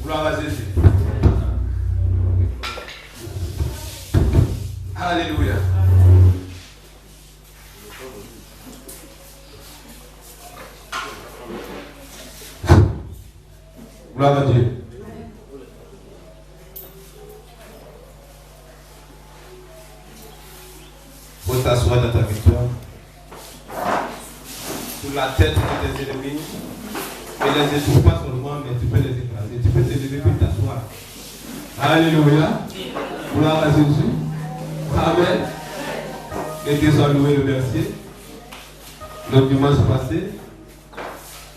Gloire à Jésus. Alléluia. Gloire à Dieu. Faut t'asseoir dans ta victoire. Sur la tête de tes ennemis. Et les étouffe pas seulement, mais tu peux les écraser. Tu peux te lever puis t'asseoir. Alléluia. Gloire à Jésus. Amen. Et Dieu soit loué le merci. Le dimanche passé,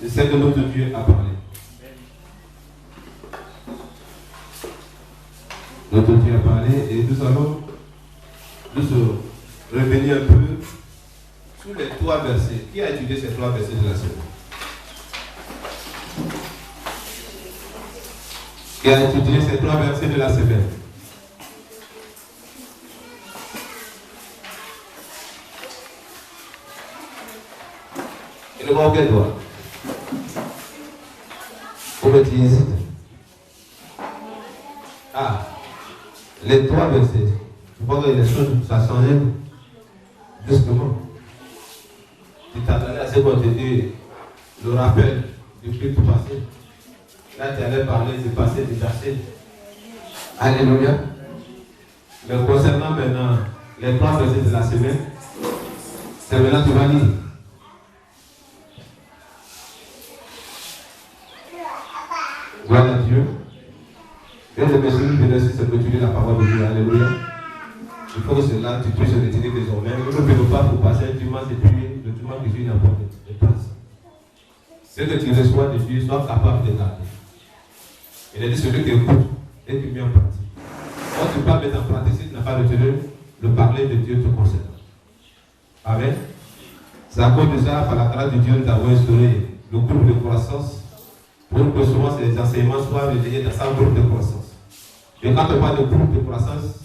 je sais que notre Dieu a parlé. Notre Dieu a parlé et nous allons nous revenir un peu sur les 3 versets. Qui a étudié ces 3 versets de la semaine? Qui a étudié ces 3 versets de la semaine? Et le bon quel doigt? Comment tu hésites? Ah, les 3 versets. Je vois que les choses, ça change justement. Tu t'attendais à ce qu'on te dit le rappel du culte passé. Là, tu allais parler du passé, du passé. Alléluia. Mais concernant maintenant les 3 versets de la semaine, c'est maintenant que tu vas lire. Gloire à Dieu. Et le message de Dieu, c'est de étudier la parole de Dieu. Alléluia. Il faut que cela, tu puisses retirer désormais. Nous ne pouvons pas pour passer un dimanche et puis le dimanche que Dieu n'apporte de place. Ce que tu reçois de Dieu, sois capable de garder. Il a dit celui qui écoute et qui met en pratique. Quand tu ne peux pas mettre en pratique, si tu n'as pas retenu le parler de Dieu te concerne. Amen. C'est à cause de ça, par la grâce de Dieu, nous avons instauré le groupe de croissance pour que souvent ces enseignements soient relayés dans un groupe de croissance. Et quand on parle de groupe de croissance,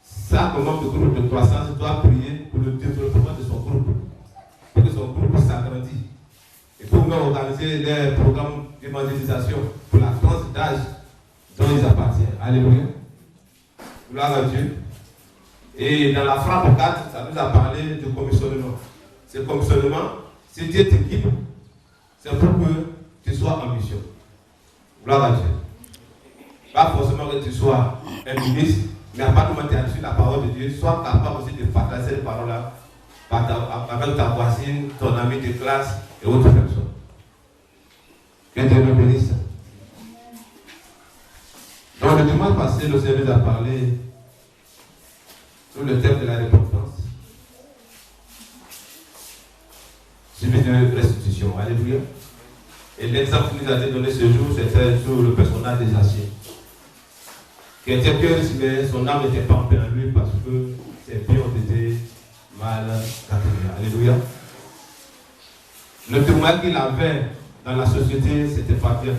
ça, comme membre de groupe de croissance, doit prier pour le développement de son groupe, pour que son groupe s'agrandisse. Et pour même organiser des programmes d'évangélisation pour la tranche d'âge dont ils appartiennent. Alléluia. Gloire à Dieu. Et dans la frappe 4, ça nous a parlé de commissionnement. Ce commissionnement, si Dieu t'équipe, c'est pour que tu sois en mission. Gloire à Dieu. Pas forcément que tu sois un ministre, mais à part de tu as reçu la parole de Dieu, sois capable aussi de partager cette parole-là avec ta voisine, ton ami de classe et autres personnes. Que Dieu nous bénisse. Donc le dimanche passé, le Seigneur nous a parlé sur le thème de la repentance, suivi de restitution. Alléluia. Et l'exemple qu'il nous a été donné ce jour, c'était sur le personnage des Zaché, qui était pire, mais son âme n'était pas en paix en lui parce que ses pieds ont été mal gâtés. Alléluia. Le témoin qu'il avait dans la société, c'était pas bien.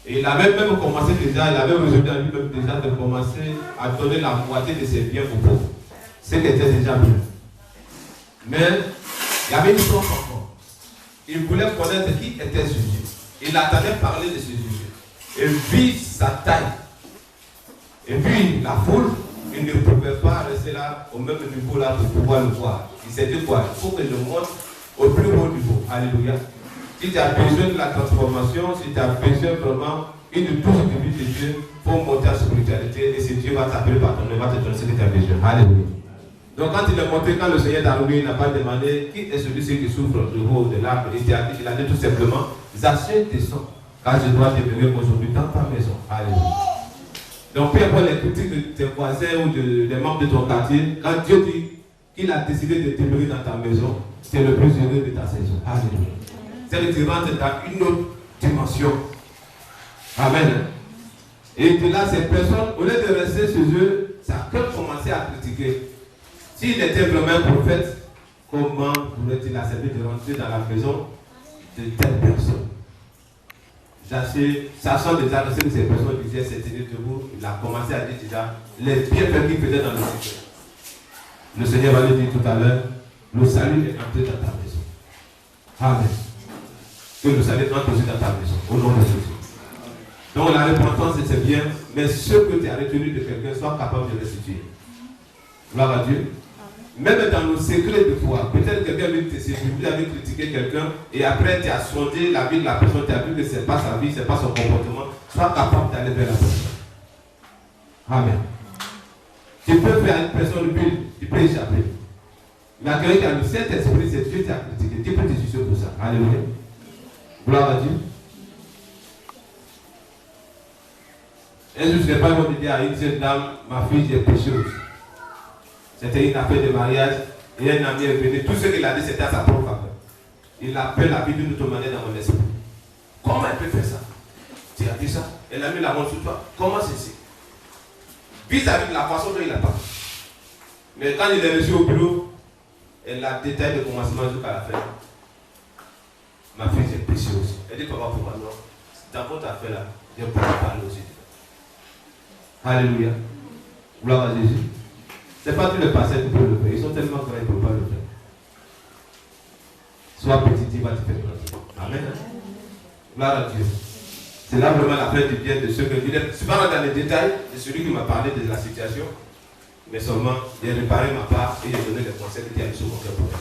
Et il avait même commencé déjà, il avait résolu en lui-même déjà de commencer à donner la moitié de ses biens aux pauvres. Ce qui était déjà bien. Mais il y avait une chose encore. Il voulait connaître qui était Jésus. Il attendait parler de ce Jésus. Et vu sa taille, et puis la foule, il ne pouvait pas rester là au même niveau là pour pouvoir le voir. Il s'est dit quoi? Il faut que je monte au plus haut niveau. Alléluia. Si tu as besoin de la transformation, si tu as besoin vraiment une touche de vie de Dieu pour monter en spiritualité, et si Dieu va t'appeler par ton nom, il va te donner ce que tu as besoin. Alléluia. Donc quand il est monté, quand le Seigneur est arrivé, il n'a pas demandé qui est celui-ci qui souffre de haut de l'arbre. Il a dit tout simplement, Zaché, descends, car je dois demeurer aujourd'hui dans ta maison. Alléluia. Donc peu importe les critiques de tes voisins ou des membres de ton quartier, quand Dieu dit qu'il a décidé de demeurer dans ta maison, c'est le plus heureux de ta saison. Alléluia. C'est que tu rentres dans une autre dimension. Amen. Et de là, ces personnes, au lieu de rester chez eux, ça peut commencer à critiquer. S'il était vraiment un prophète, comment pourrait-il accepter de rentrer dans la maison de telle personne? Sachant déjà que ces personnes disaient c'est tenu debout, il a commencé à dire déjà les bienfaits qu'il faisait dans le secret. Le Seigneur va lui dire tout à l'heure, le salut est entré dans ta maison. Amen. Que le salut entre aussi dans ta maison, au nom de Jésus. Donc la repentance c'est bien, mais ce que tu as retenu de quelqu'un, sois capable de restituer. Gloire à Dieu. Même dans nos secrets de foi, peut-être quelqu'un vient te séduire, vous avez critiqué quelqu'un et après tu as sondé la vie de la personne, tu as vu que ce n'est pas sa vie, ce n'est pas son comportement. Sois capable d'aller vers la personne. Amen. Tu peux faire une personne bulle, tu peux échapper. Mais à quelqu'un qui a le Saint-Esprit, c'est Dieu qui t'a critiqué. Dieu peut te juger pour ça. Alléluia. Gloire à Dieu. Un jour, je n'ai pas dit à une jeune dame, ma fille, j'ai péché aussi. C'était une affaire de mariage et un ami est venu. Tout ce qu'il a dit, c'était à sa propre faveur. Il appelle la vie d'une autre manière dans mon esprit. Comment elle peut faire ça? Tu as dit ça? Elle a mis la main sur toi. Comment c'est ça? Vis-à-vis de la façon dont il a parlé. Mais quand il est reçu au bureau, elle a détaillé le commencement jusqu'à la fin. Ma fille, j'ai péché aussi. Elle dit, papa, pourquoi non? Dans votre affaire là, je peux parler aussi. Alléluia. Gloire à Jésus. Ce n'est pas tous les pasteurs qui peuvent le faire. Ils sont tellement grands, ils ne peuvent pas le faire. Sois petit, il va te faire grandir. Amen. Gloire à Dieu. C'est là vraiment la fin du bien de ceux que je ne suis pas dans les détails de celui qui m'a parlé de la situation. Mais seulement, j'ai réparé ma part et j'ai donné les conseils qui allaient sur mon cœur pour moi.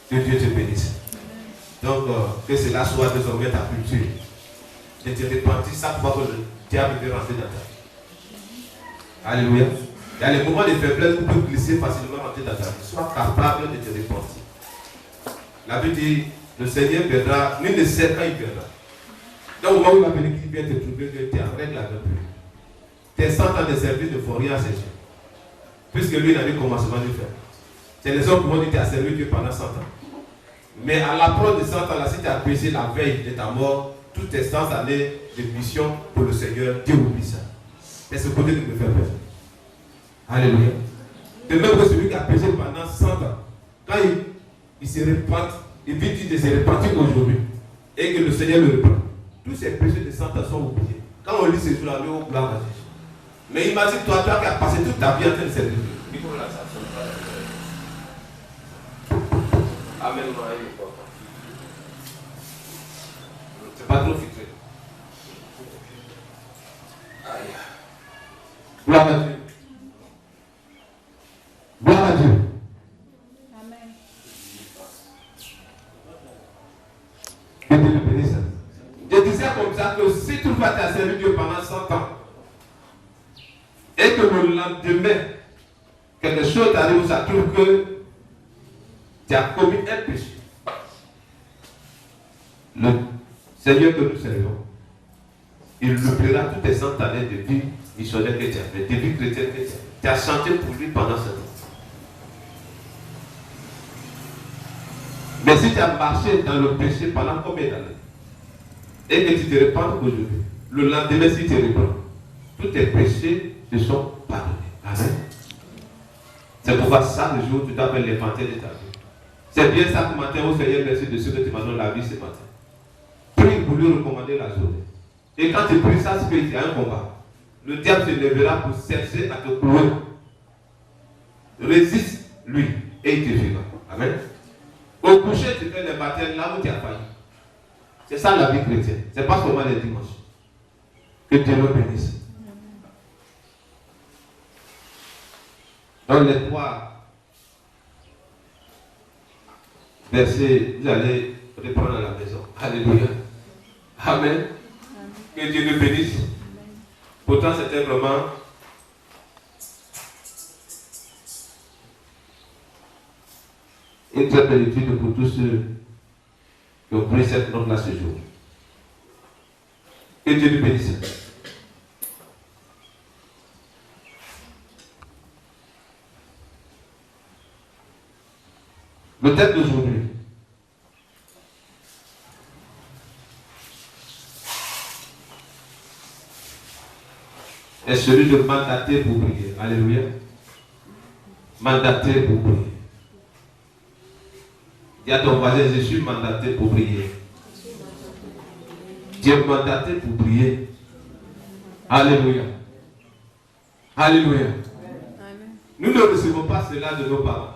Que Dieu te bénisse. Donc, que cela soit désormais ta culture. De te repentir chaque fois que le diable veut rentrer dans ta vie. Alléluia. Il y a les moments de faiblesse où tu peux glisser facilement rentrer dans ta vie. Sois capable de te repentir. La Bible dit, le Seigneur viendra, nul ne sait quand il viendra. Donc au moment où il va venir, qu'il vient te trouver, que tu as règle la même plus. Tes 100 ans de service ne font rien à ses yeux. Puisque lui, il avait commencement de faire. C'est les hommes qui vont dire que tu as servi Dieu pendant 100 ans. Mais à l'approche de 100 ans, là, si tu as péché la veille de ta mort, toutes tes 100 années de mission pour le Seigneur, Dieu oublie ça. C'est ce côté qui me fait peur. Alléluia. De même que celui qui a péché pendant 100 ans, quand il se repent, il vit de se repentir aujourd'hui, et que le Seigneur le reprend, tous ces péchés de 100 ans sont oubliés. Quand on lit ces jours-là, on dit, gloire à Jésus. Mais imagine-toi, toi qui as passé toute ta vie en train de servir Dieu. Amen. C'est pas trop fixé. Aïe. Gloire à Dieu. Gloire à Dieu. Amen. Que Dieu le bénisse. Je disais comme ça que si tu vas te servir Dieu pendant 100 ans et que le lendemain, quelque chose t'arrive où ça trouve que tu as commis un péché, le Seigneur que nous servons, il oubliera toutes tes 100 années de vie missionnaire que tu as fait, de vie chrétienne que tu as fait. Tu as chanté pour lui pendant ce temps. Mais si tu as marché dans le péché pendant combien d'années et que tu te repens aujourd'hui, le lendemain, si tu te repens, tous tes péchés te sont pardonnés. Amen. C'est pourquoi chaque jour, tu dois faire l'inventaire de ta vie. C'est bien chaque matin, au Seigneur, merci de ce que tu m'as donné la vie ce matin. Prie pour lui recommander la journée. Et quand tu pries ça, c'est qu'il y a un combat. Le diable se lèvera pour chercher à te clouer. Résiste lui et il te suivra. Amen. Au coucher, tu fais les baptêmes là où tu as failli. C'est ça la vie chrétienne. Ce n'est pas seulement les dimanches. Que Dieu le bénisse. Dans les 3 versets, vous allez reprendre à la maison. Alléluia. Amen. Que Dieu le bénisse. Pourtant, c'était vraiment une très belle étude pour tous ceux qui ont pris cette note-là ce jour. Que Dieu le bénisse. Le thème d'aujourd'hui est celui de mandater pour prier. Alléluia. Mandater pour prier. Dis à ton voisin, je suis mandaté pour prier. Dieu est mandaté pour prier. Alléluia. Alléluia. Nous ne recevons pas cela de nos parents.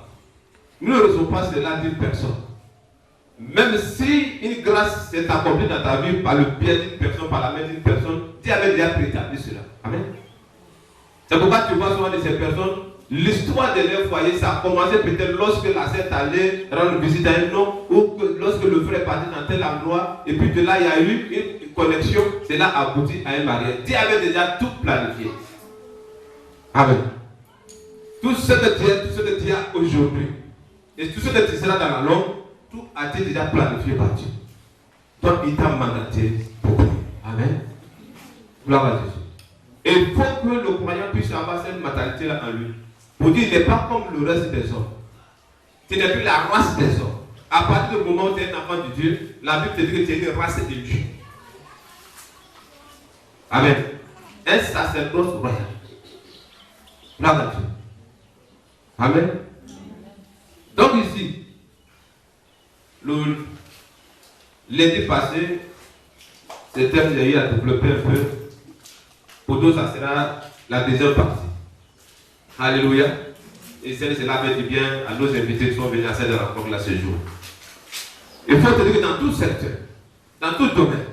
Nous ne recevons pas cela d'une personne. Même si une grâce s'est accomplie dans ta vie par le biais d'une personne, par la main d'une personne, Dieu avait déjà préétabli cela. Amen. C'est pourquoi tu vois souvent de ces personnes, l'histoire de leur foyer, ça a commencé peut-être lorsque la sœur allait rendre visite à un homme, ou lorsque le frère est parti dans tel endroit, et puis de là il y a eu une connexion, cela a abouti à un mariage. Dieu avait déjà tout planifié. Amen. Tout ce que Dieu a aujourd'hui, et tout ce que tu seras dans la longue, tout a été déjà planifié par Dieu. Donc il t'a mandaté pour prier. Amen. Gloire à Jésus. Et il faut que le croyant puisse avoir cette mentalité-là en lui. Pour dire, il n'est pas comme le reste des hommes. Tu n'es plus la race des hommes. À partir du moment où tu es un enfant de Dieu, la Bible te dit que tu es une race de Dieu. Amen. Un sacerdoce royal. Gloire à Dieu. Amen. Donc ici, l'été passé, ce thème, j'ai eu à développer un peu. Pour nous, ça sera la deuxième partie. Alléluia. Et cela fait du bien à nos invités qui sont venus à cette rencontre-là ce jour. Il faut te dire que dans tout secteur, dans tout domaine,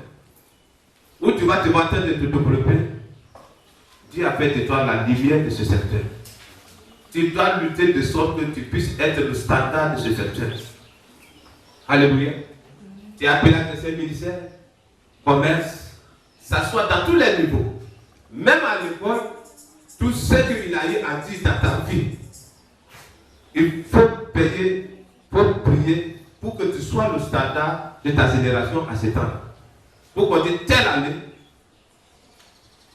où tu vas te voir en train de te développer, Dieu a fait de toi la lumière de ce secteur. Tu dois lutter de sorte que tu puisses être le standard de ce secteur. Alléluia. Tu es appelé à ce ministère, commerce, s'asseoir dans tous les niveaux. Même à l'école, tout ce qu'il a eu à dire dans ta vie, il faut payer, il faut prier pour que tu sois le standard de ta génération à ce temps. Pour qu'on dise telle année,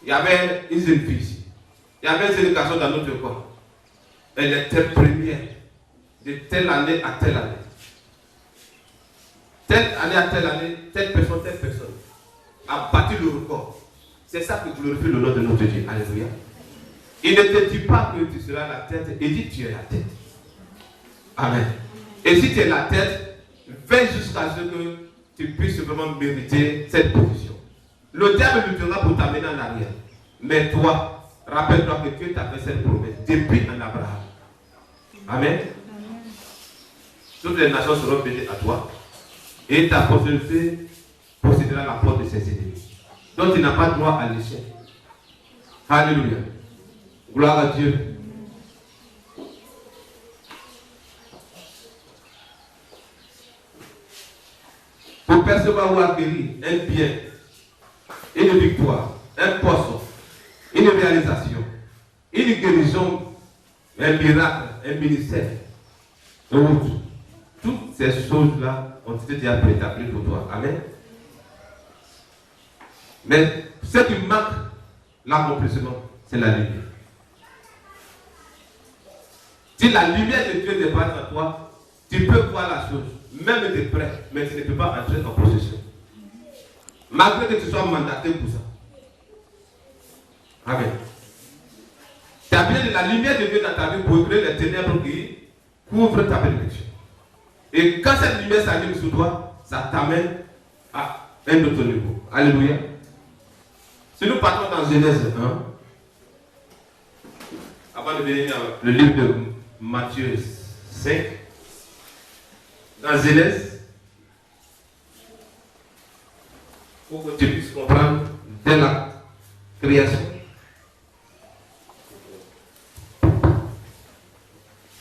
il y avait une jeune fille ici. Il y avait une éducation dans notre corps. Elle était première de telle année à telle année. Telle année à telle année, telle personne a battu le record. C'est ça que glorifie le nom de notre Dieu. Alléluia. Il ne te dit pas que tu seras la tête, il dit que tu es la tête. Amen. Et si tu es la tête, fais jusqu'à ce que tu puisses vraiment mériter cette position. Le diable luttera pour t'amener en arrière. Mais toi, rappelle-toi que Dieu t'a fait cette promesse depuis en Abraham. Amen. Toutes les nations seront bénies à toi. Et ta postérité possédera la porte de ses ennemis. Donc tu n'as pas droit à l'échec. Alléluia. Gloire à Dieu. Pour percevoir ou acquérir un bien, une victoire, un poste, une réalisation, une guérison, un miracle, un ministère, toutes ces choses-là ont été déjà préétablies pour toi. Amen. Mais ce qui manque l'accomplissement, c'est la lumière. Si la lumière de Dieu n'est pas en toi, tu peux voir la chose, même de près, mais tu ne peux pas entrer en possession. Malgré que tu sois mandaté pour ça. Amen. Tu as besoin de la lumière de Dieu dans ta vie pour éclairer les ténèbres qui couvrent ta bénédiction. Et quand cette lumière s'allume sur toi, ça t'amène à un autre niveau. Alléluia. Si nous partons dans Genèse 1, avant de venir dans le livre de Matthieu 5, dans Genèse, pour que tu puisses comprendre dès la création.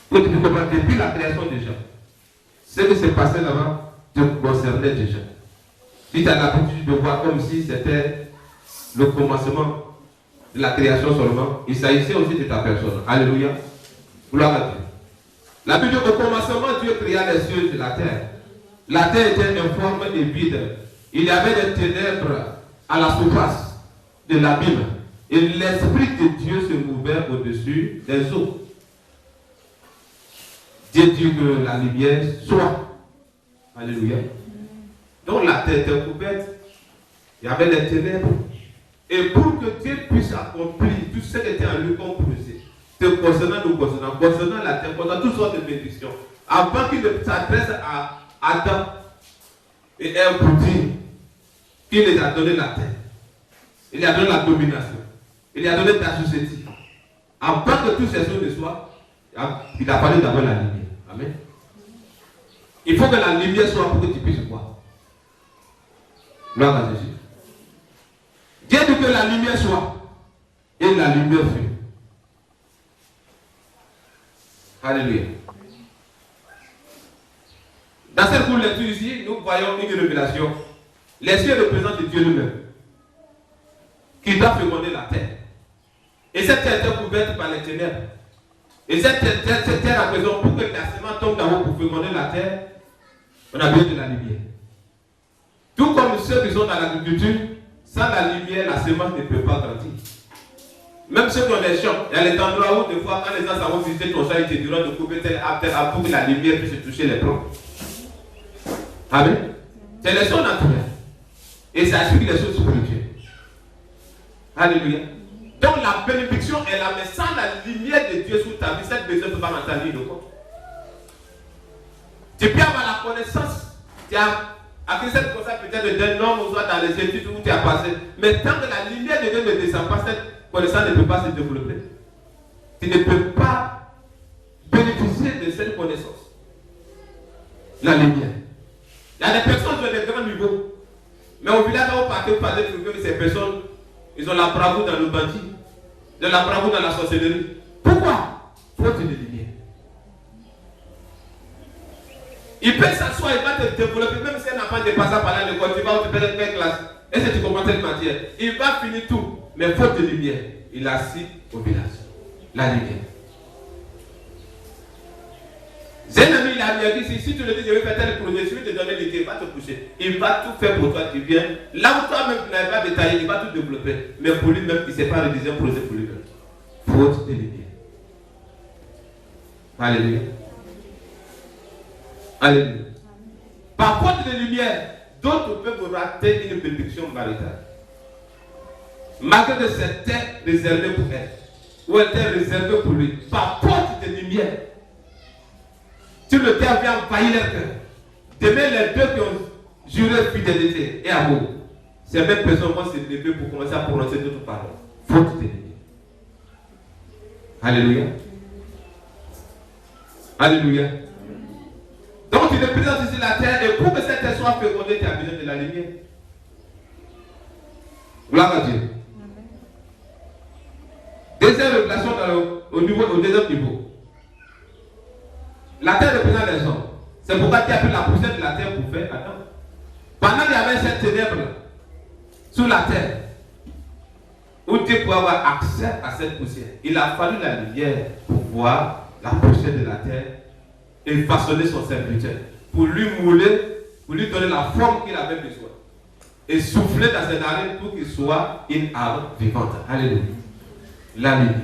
Pour que tu puisses comprendre depuis la création déjà. Ce qui s'est passé là-bas te concernait déjà. Si tu as l'habitude de voir comme si c'était le commencement de la création seulement, il s'agissait aussi de ta personne. Alléluia. Gloire à Dieu. La Bible dit qu'au commencement, Dieu créa les cieux et la terre. La terre était informe et vide. Il y avait des ténèbres à la surface de l'abîme. Et l'Esprit de Dieu se mouvait au-dessus des eaux. Dieu dit que la lumière soit. Alléluia. Donc la terre était couverte. Il y avait des ténèbres. Et pour que Dieu puisse accomplir tout ce qui était en lui comme projet, concernant la terre, concernant toutes sortes de bénédictions, avant qu'il ne s'adresse à Adam et Ève pour dire qu'il les a donné la terre, il lui a donné la domination, il lui a donné ta société. Avant que toutes ces choses ne soient, il a fallu d'avoir la lumière. Amen. Il faut que la lumière soit pour que tu puisses voir. Gloire à Jésus. Dieu dit que la lumière soit. Et la lumière fut. Alléluia. Dans cette courte lecture ici, nous voyons une révélation. Les cieux représentent Dieu lui-même, qui doit féconder la terre. Et cette terre est couverte par les ténèbres. Et cette terre a besoin, pour que la semence tombe d'en haut pour féconder la terre, on a besoin de la lumière. Tout comme ceux qui sont dans l'agriculture, sans la lumière, la semence ne peut pas grandir. Même ceux qui ont des champs, il y a les endroits où des fois, quand les gens vont visiter ton champ, ils te diront de couper tel arbre pour que la lumière puisse toucher les plantes. Amen. C'est les choses naturelles. Et ça explique les choses spirituelles. Alléluia. Donc la bénédiction est là, mais sans la lumière de Dieu sur ta vie, cette maison ne peut pas dans ta vie de compte. Tu peux avoir la connaissance. Tu as acquis cette connaissance peut-être d'un homme ou soit dans les études où tu as passé. Mais tant que la lumière de Dieu ne descend pas, cette connaissance ne peut pas se développer. Tu ne peux pas bénéficier de cette connaissance. La lumière. Il y a des personnes qui ont des grands niveaux. Mais au village, on partait trouver que ces personnes, ils ont la bravoure dans le bandit, de la bravoure dans la sorcellerie. Pourquoi? Faute de lumière. Il peut s'asseoir, il va te développer, même si elle n'a pas dépassé par là, l'école, tu vas te faire une classe. Est-ce que tu comprends cette matière? Il va finir tout, mais faute de lumière, il a assis au village. La lumière. J'ai un ami, il a dit, si tu le dis, je vais faire tel projet, je vais te donner l'idée, il va te coucher. Il va tout faire pour toi, tu viens. Là où toi-même, tu n'avais pas détaillé, il va tout développer. Mais pour lui-même, il ne sait pas réaliser un projet pour lui-même. Faute de lumière. Alléluia. Alléluia. Par faute de lumière, d'autres peuvent rater une bénédiction maritale. Malgré que c'était réservé pour elle, ou était réservé pour lui. Par faute de lumière, si le terre vient envahir leur cœur, demain les deux qui ont juré fidélité et amour, ces mêmes personnes vont se lever pour commencer à prononcer d'autres paroles. Faute de lumière. Alléluia. Alléluia. Donc tu représentes ici la terre et pour que cette terre soit fécondée, tu as besoin de la lumière. Gloire à Dieu. Deuxième révélation au deuxième niveau. La terre représente les hommes. C'est pourquoi tu as pris la poussière de la terre pour faire Adam. Pendant qu'il y avait cette ténèbre sur la terre, où Dieu pouvait avoir accès à cette poussière, il a fallu la lumière pour voir la poussière de la terre et façonner son serviteur, pour lui mouler, pour lui donner la forme qu'il avait besoin. Et souffler dans ses narines pour qu'il soit une arme vivante. Alléluia. La lumière.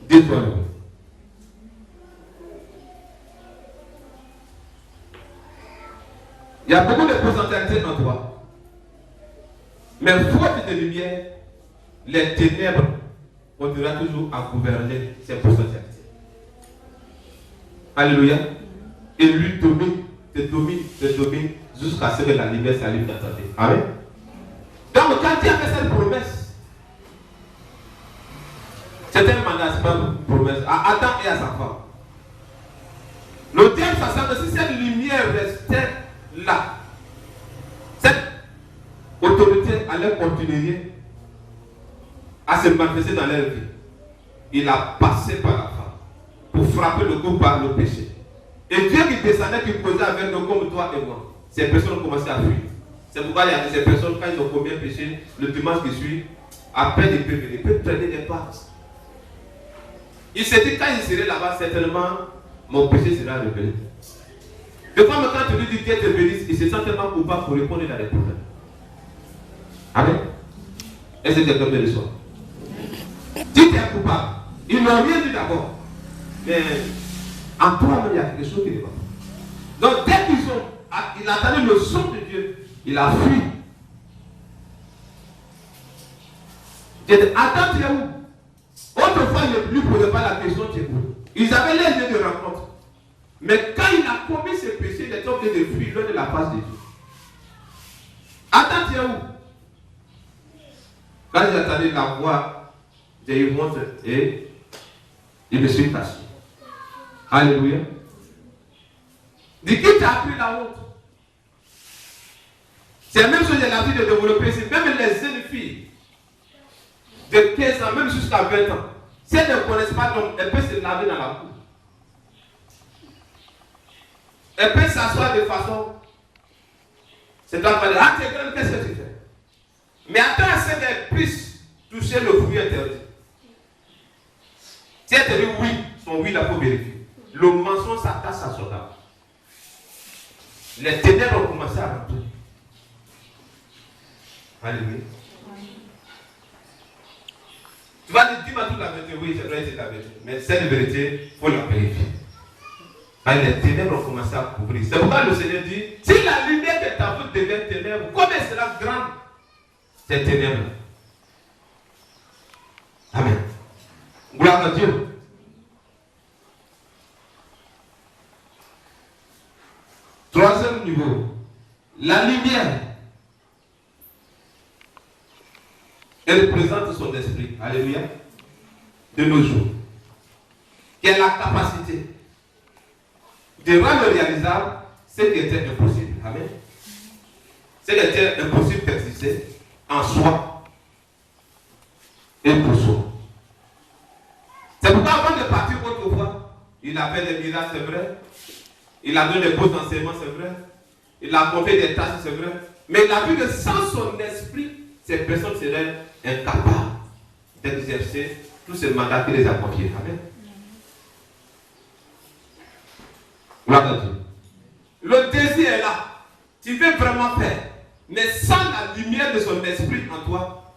Dis-toi le. Il y a beaucoup de potentialités en toi. Mais faute de lumière, les ténèbres continueront toujours à gouverner ces potentialités. Alléluia. Et lui te domine jusqu'à ce que la lumière s'allume dans ta vie. Amen. Donc quand Dieu a fait cette promesse, c'était un mandat, c'est pas une promesse, à Adam et à sa femme. Le diable s'assure que si cette lumière restait là, cette autorité allait continuer à se manifester dans leur vie. Il a passé par la femme pour frapper le corps par le péché. Et Dieu qui descendait, qui causait avec nous comme toi et moi, ces personnes ont commencé à fuir. C'est pourquoi il y a ces personnes, quand ils ont commis un péché, le dimanche qui suit, à peine ils peuvent traîner des pattes. Il s'est dit, quand il serait là-bas, certainement, mon péché sera révélé. De fois, quand tu lui dis Dieu te bénisse, il se sent tellement coupable pour répondre à des problèmes. Amen. Est-ce que quelqu'un me reçoit? Si tu es coupable, ils n'ont rien dit d'abord. Mais en toi, il y a quelque chose qui ne va pas. Donc, dès il a entendu le son de Dieu, il a fui. Dieu dit, attends, tu es où? Autrefois, il ne lui posait pas la question, tu es où? Ils avaient les yeux de rencontre. Mais quand il a commis ce péché, il est obligé de fuir loin de la face de Dieu. Attends, tu es où? Quand j'ai entendu la voix, j'ai eu honte et il me suis caché. Alléluia. Dis qui t'a appris la honte? C'est la même chose que j'ai l'habitude de développer ici. Même les jeunes filles de 15 ans, même jusqu'à 20 ans, si elles ne connaissent pas l'homme, elles peuvent se laver dans la cour. Elles peuvent s'asseoir de façon. C'est toi qui vas dire, ah, tu es grande, qu'est-ce que tu fais? Mais attends à ce qu'elles puissent toucher le fruit interdit. Si elle te dit oui, son oui, il faut vérifier. Le mensonge s'attache à son âme. Les ténèbres ont commencé à rentrer. Alléluia. Tu vas dire, dis-moi toute la vérité. Oui, c'est vrai, c'est la vérité. Mais cette vérité, il faut la vérifier. Les ténèbres ont commencé à couvrir. C'est pourquoi le Seigneur dit, si la lumière de ta voûte devient ténèbre, combien sera grande cette ténèbre? Amen. Gloire à Dieu. Troisième niveau, la lumière. Elle représente son esprit. Alléluia. De nos jours. Qui a la capacité de rendre réalisable ce qui était impossible. Amen. Ce qui était impossible d'exister en soi et pour soi. C'est pourquoi avant de partir autrefois, il a fait des miracles, c'est vrai. Il a donné des beaux enseignements, c'est vrai. Il a confié des tâches, c'est vrai. Mais il a vu que sans son esprit, ces personnes seraient incapables d'exercer tous ces mandats qu'il les a confiés. Amen. Gloire à Dieu. Le désir est là. Tu veux vraiment faire. Mais sans la lumière de son esprit en toi,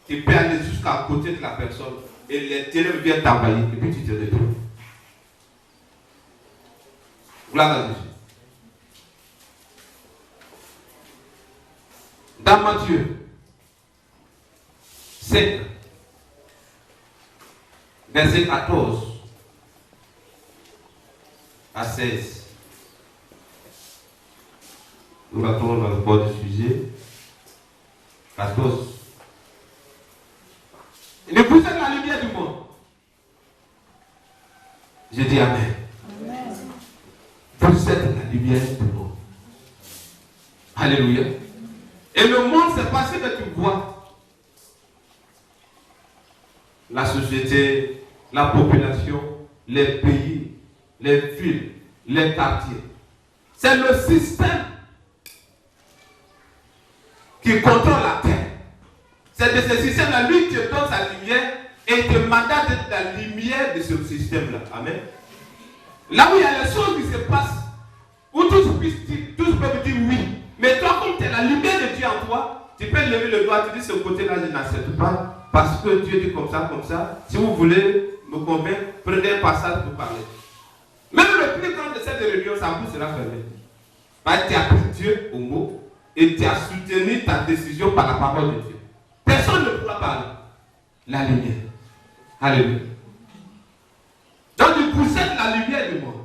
tu peux aller jusqu'à côté de la personne et les ténèbres viennent t'envahir et puis tu te retrouves. Gloire à Dieu. Dans Matthieu 5, verset 14 à 16. Nous retournons dans le bord du sujet. 14. Il est poussé la lumière du monde. Je dis Amen. Amen. Vous êtes la lumière du monde. Alléluia. Et le monde, c'est pas ce que tu vois. La société, la population, les pays, les villes, les quartiers. C'est le système qui contrôle la terre. C'est de ce système-là, lui te donne sa lumière et te mandate d'être la lumière de ce système-là. Amen. Là où il y a les choses qui se passent, où tous peuvent dire oui. Mais toi, comme tu as la lumière de Dieu en toi, tu peux lever le doigt, tu dis ce côté-là, je n'accepte pas. Parce que Dieu dit comme ça, comme ça. Si vous voulez me convaincre, prenez un passage pour parler. Même le plus grand de cette réunion, sa bouche sera fermée. Parce que tu as pris Dieu au mot et tu as soutenu ta décision par la parole de Dieu. Personne ne pourra parler. La lumière. Alléluia. Donc, du coup, c'est la lumière du monde.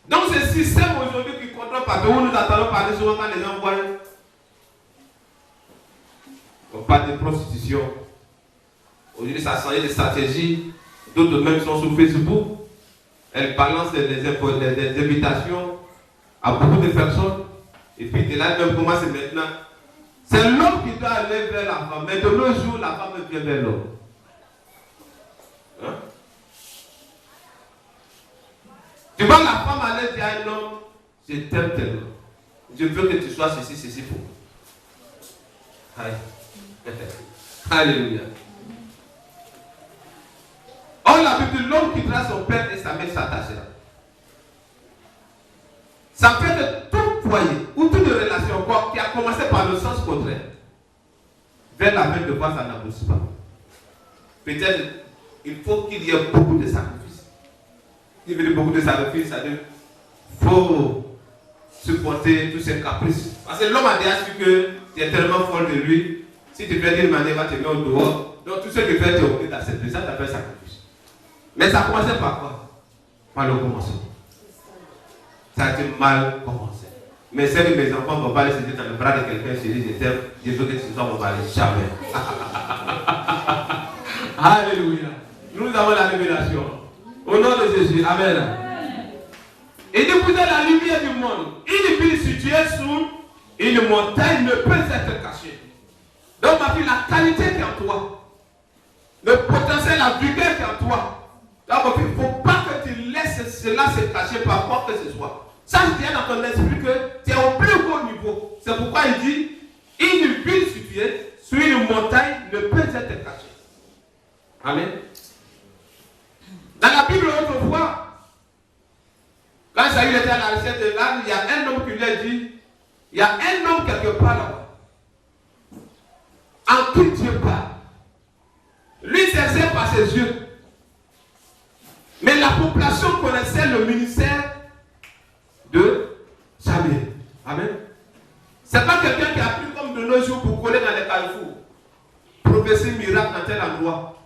Donc, ce système aujourd'hui qui contrôle partout, où nous entendons parler souvent quand les gens voient. On parle de prostitution. Aujourd'hui, ça a changé de stratégie. D'autres même sont sur Facebook. Elles balancent des invitations à beaucoup de personnes. Et puis, de là, même comment c'est maintenant. C'est l'homme qui doit aller vers la femme. Mais de nos jours, la femme vient vers l'homme. Hein? Tu vois la femme aller dire à un homme, je t'aime tellement. Je veux que tu sois ceci pour moi. Alléluia. Or, la Bible dit l'homme quittera son père et sa mère s'attachera. Ça fait de tout foyer ou toute relation qui a commencé par le sens contraire. Vers la fin de fois, ça n'aboutit pas. Peut-être il faut qu'il y ait beaucoup de sacrifices. Il veut dire beaucoup de sacrifices, c'est-à-dire qu'il faut supporter tous ses caprices. Parce que l'homme a déjà su que tu es tellement fort de lui. Si tu fais une manière, il va te mettre au dehors. Donc tout ce que tu fais, tu es obligé d'accepter. Ça t'appelle sacrifice. Mais ça commençait par quoi? Par le commencement. Ça a été mal commencé. Mais c'est que mes enfants ne vont pas les céder dans le bras de quelqu'un, chéri, je t'aime, je veux que ce soit mon mari. Jamais. Alléluia. Nous avons la révélation. Au nom de Jésus. Amen. Et de vous êtes la lumière du monde. Il est situé sous Une montagne ne peut être cachée. Donc, ma fille, la qualité qui est en toi, le potentiel, la vigueur qui est en toi, donc, ma fille, il ne faut pas que tu laisses cela se cacher par quoi que ce soit. Ça, je viens dans ton esprit que tu es au plus haut niveau. C'est pourquoi il dit, une ville située sur une montagne ne peut être cachée. Amen. Dans la Bible, autrefois, quand Saül était à la recette de l'âne, il y a un homme qui lui a dit, il y a un homme quelque part là-bas, en qui Dieu parle. Lui cherchait par ses yeux. Mais la population connaissait le ministère de Samuel. Amen. Ce n'est pas quelqu'un qui a pris comme de nos jours pour coller dans les carrefours. Prophétie miracle dans tel endroit.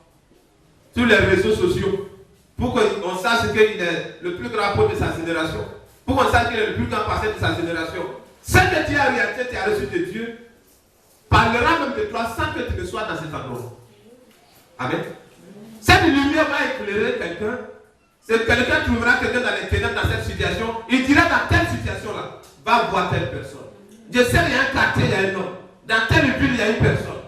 Sur les réseaux sociaux. Pour qu'on sache qu'il est le plus grand apôtre de sa génération. Pour qu'on sache qu'il est le plus grand pasteur de sa génération. Ce que tu as en réalité, tu as reçu de Dieu, parlera même de toi sans que tu ne sois dans cet endroit. Amen. Cette lumière va éclairer quelqu'un. C'est quelqu'un qui trouvera quelqu'un dans les ténèbres dans cette situation. Il dira dans telle situation-là, va voir telle personne. Je sais, il y a un quartier, il y a un homme. Dans telle ville, il y a une personne.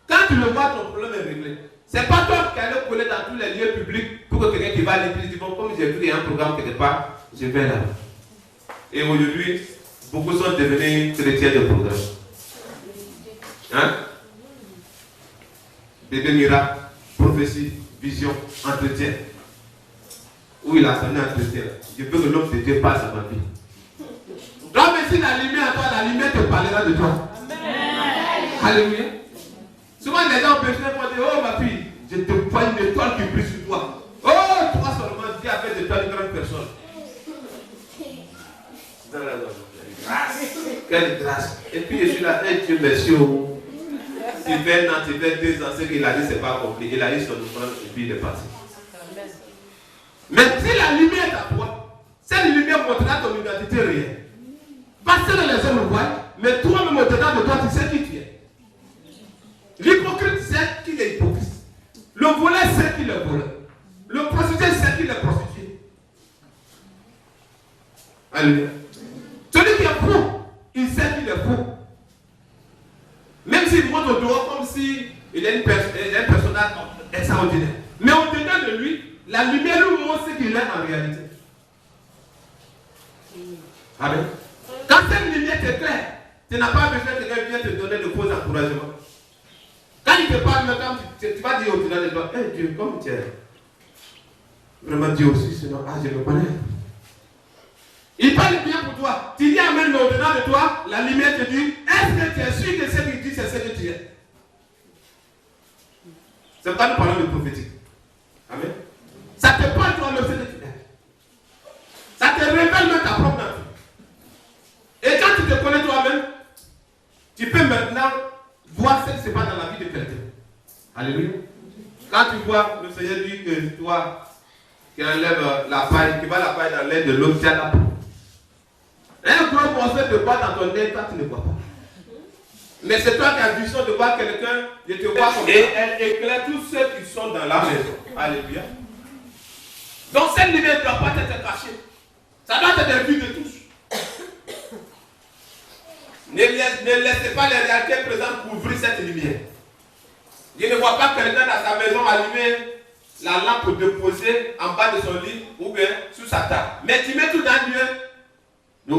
Quand tu le vois, ton problème est réglé. Ce n'est pas toi qui allais coller dans tous les lieux publics pour que quelqu'un qui va à l'église dise, bon, comme j'ai vu, il y a un programme quelque part, je vais là. Et aujourd'hui, beaucoup sont devenus chrétiens de programme. Hein? Bébé miracle, prophétie, vision, entretien. Où il a sonné entretien. Je veux que l'homme de Dieu passe à ma vie. Donc, mais si la lumière à toi, la lumière te parlera de toi. Amen. Alléluia. Souvent, les gens ont besoin de dire, oh ma fille, je te vois une étoile qui brille sur toi. Oh, toi seulement, Dieu a fait de toi une grande personne. Non, non, non. Grâce. Quelle grâce. Et puis, je suis là, et Dieu, merci. Tu fais un an, tu fais 2 ans, ce qu'il a dit, c'est pas compris. Il a eu son offrande et puis il est parti. Mais si la lumière est à toi, cette lumière montrera ton identité réelle. Parce que les hommes le voient, mais toi-même au-dedans de toi, tu sais qui tu es. L'hypocrite sait qu'il est hypocrite. Le voleur sait qu'il est voleur. Le prostitué sait qu'il est prostitué. Alléluia. Celui qui est faux, il sait qu'il est faux. Même s'il montre au dehors comme s'il est un personnage extraordinaire. Mais au-dedans de lui, la lumière lui montre ce qu'il est en réalité. Amen. Quand cette lumière t'éclaire, tu n'as pas besoin que quelqu'un vienne te donner de faux encouragements. Quand il te parle maintenant, tu vas dire au-delà de toi, hey Dieu, comme tu es vraiment Dieu aussi, sinon, je me connais. Il parle bien pour toi. Tu dis amen, mais au-dedans de toi, la lumière te dit, est-ce que tu es sûr que ce qu'il dit, c'est ce que tu es? C'est pas nous parlons de prophétique. Amen. Ça te parle toi le fait que tu es. Ça te révèle même ta propre nature. Et quand tu te connais toi-même, tu peux maintenant voir ce qui se passe dans la vie de quelqu'un. Alléluia. Quand tu vois le Seigneur dit que toi, qui enlève la paille, qui va la paille dans l'air de l'autre, tu as la peau. Un gros morceau de bois dans ton nez, toi tu ne vois pas. Mais c'est toi qui as vision de voir quelqu'un, je te vois comme ça. Et elle éclaire tous ceux qui sont dans la maison. Alléluia. Donc cette lumière ne doit pas être cachée. Ça doit être vu de tous. Ne laissez pas les réalités présentes couvrir cette lumière. Je ne vois pas quelqu'un dans sa maison allumer la lampe déposée en bas de son lit ou bien sous sa table. Mais tu mets tout dans Dieu. En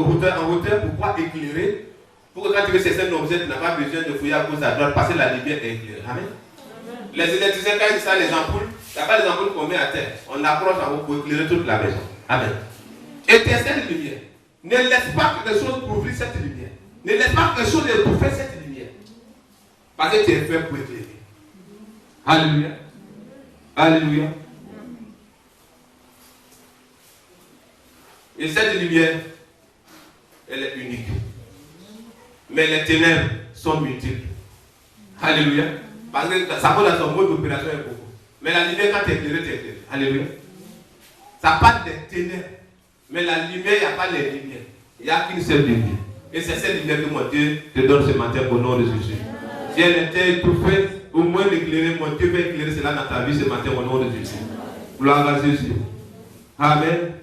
hauteur, pourquoi éclairer? Pour que quand tu veux cesser un objet, tu n'as pas besoin de fouiller à gauche à droite, parce que la lumière est éclairée. Amen. Les électriciens, quand ils savent les ampoules, il n'y a pas les ampoules qu'on met à terre. On accroche en haut pour éclairer toute la maison. Amen. Et cette lumière. Ne laisse pas quelque chose couvrir cette lumière. Ne laisse pas quelque chose étouffer cette lumière. Parce que tu es fait pour éclairer. Alléluia. Alléluia. Et cette lumière, elle est unique. Mais les ténèbres sont multiples. Alléluia. Parce que ça vaut dans son mode d'opération est beaucoup. Mais la lumière, quand tu es éclairé, tu es éclairé. Alléluia. Ça parle des ténèbres. Mais la lumière, il n'y a pas les lumières. Il n'y a qu'une seule lumière. Et c'est cette lumière que mon Dieu te donne ce matin au nom de Jésus. Si elle était étouffée, au moins l'éclairer, mon Dieu va éclairer cela dans ta vie ce matin au nom de Jésus. Gloire à Jésus. Amen.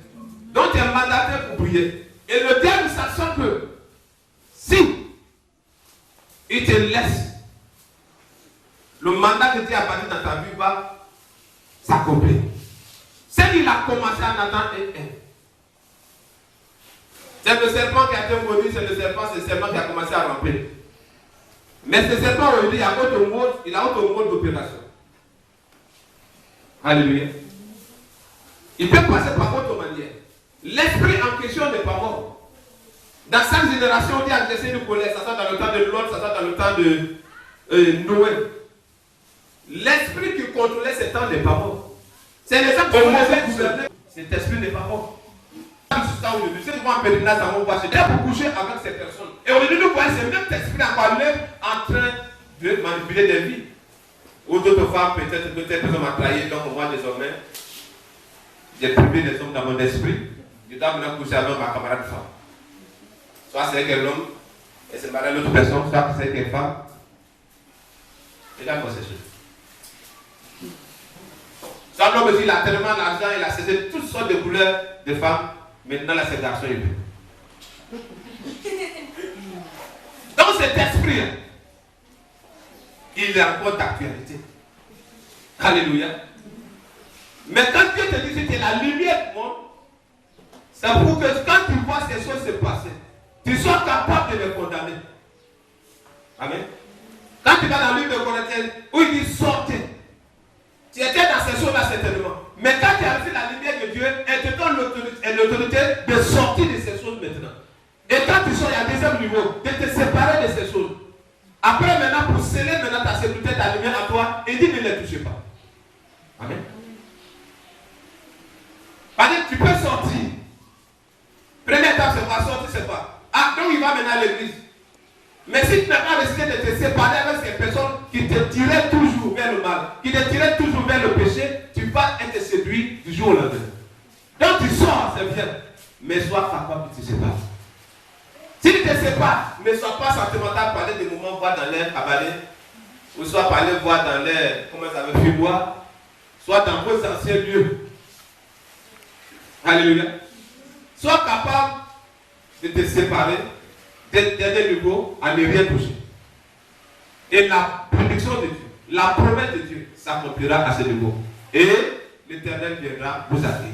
Donc tu es mandaté pour prier. Et le diable s'assure que si il te laisse. Le mandat que Dieu a bâti dans ta vie va s'accomplir. C'est qu'il a commencé à attendre c'est le serpent qui a été maudit, c'est le serpent qui a commencé à ramper. Mais ce serpent aujourd'hui, il a autre mode d'opération. Alléluia. Il peut passer par autre manière. L'esprit en question n'est pas mort. Dans cette génération, on dit agresser une colère. Ça sort dans le temps de Lot, ça sort dans le temps de Noé. L'esprit qui contrôlait ce temps n'est pas mort. C'est les gens qui ont gouverné. Cet esprit n'est pas mort. C'est devant un pèlerinage dans mon voisin. C'est pour coucher avec ces personnes. Et aujourd'hui, nous voyons ce même esprit encore là en train de manipuler des vies. Ou d'autres femmes, peut-être que m'a trahi, donc moi désormais, j'ai privé des hommes dans mon esprit. Je dois maintenant coucher avec ma camarade femme. Soit c'est avec un homme, et c'est marié à l'autre personne, soit c'est avec une femme. Et là, quoi c'est ça? Soit l'homme aussi, il a tellement d'argent, il a cessé toutes sortes de couleurs de femmes. Maintenant, là, c'est garçon, il veut. Dans cet esprit, il est encore d'actualité. Alléluia. Mais quand Dieu te dit que tu es la lumière du monde, c'est pour que quand tu vois ces choses se passer, tu sois capable de les condamner. Amen. Quand tu vas dans le livre de Corinthiens, où il dit sortez, tu étais dans ces choses-là certainement. Mais quand tu as reçu la lumière de Dieu, elle te donne l'autorité de sortir de ces choses maintenant. Et quand tu sors, il y a un deuxième niveau, de te séparer de ces choses. Après maintenant, pour sceller maintenant ta sécurité, ta lumière à toi, il dit ne les touchez pas. Amen. Parce que tu peux sortir. Première étape, c'est pas sortir, c'est pas. Ah, donc il va maintenant à l'église. Mais si tu n'as pas décidé de te séparer avec ces personnes qui te tiraient toujours vers le mal, qui te tiraient toujours vers le péché, tu vas être séduit du jour au lendemain. Donc tu sors, c'est bien. Mais sois capable de te séparer. Si tu te sépares, ne sois pas sentimental, parler des moments, voir dans l'air, avaler, ou soit parler, voir dans l'air, comment ça veut fumoir, soit dans vos anciens lieux. Alléluia. Sois capable de te séparer des derniers niveaux à ne rien toucher. Et la prédiction de Dieu, la promesse de Dieu s'accomplira à ce niveau. Et l'Éternel viendra vous accueillir.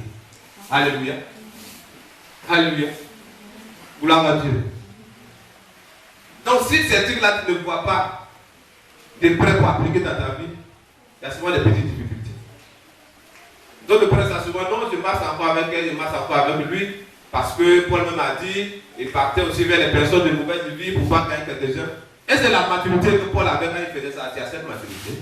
Alléluia. Alléluia. Gloire à Dieu. Donc si ces trucs-là, tu ne vois pas de près pour appliquer dans ta vie, il y a souvent des petites difficultés. Donc le prince a souvent, non, je marche encore avec elle, je marche encore avec lui, parce que Paul même a dit, il partait aussi vers les personnes de mauvaise vie pour faire gagner quelques-uns. Et c'est la maturité que Paul avait quand il faisait ça, c'est à cette maturité.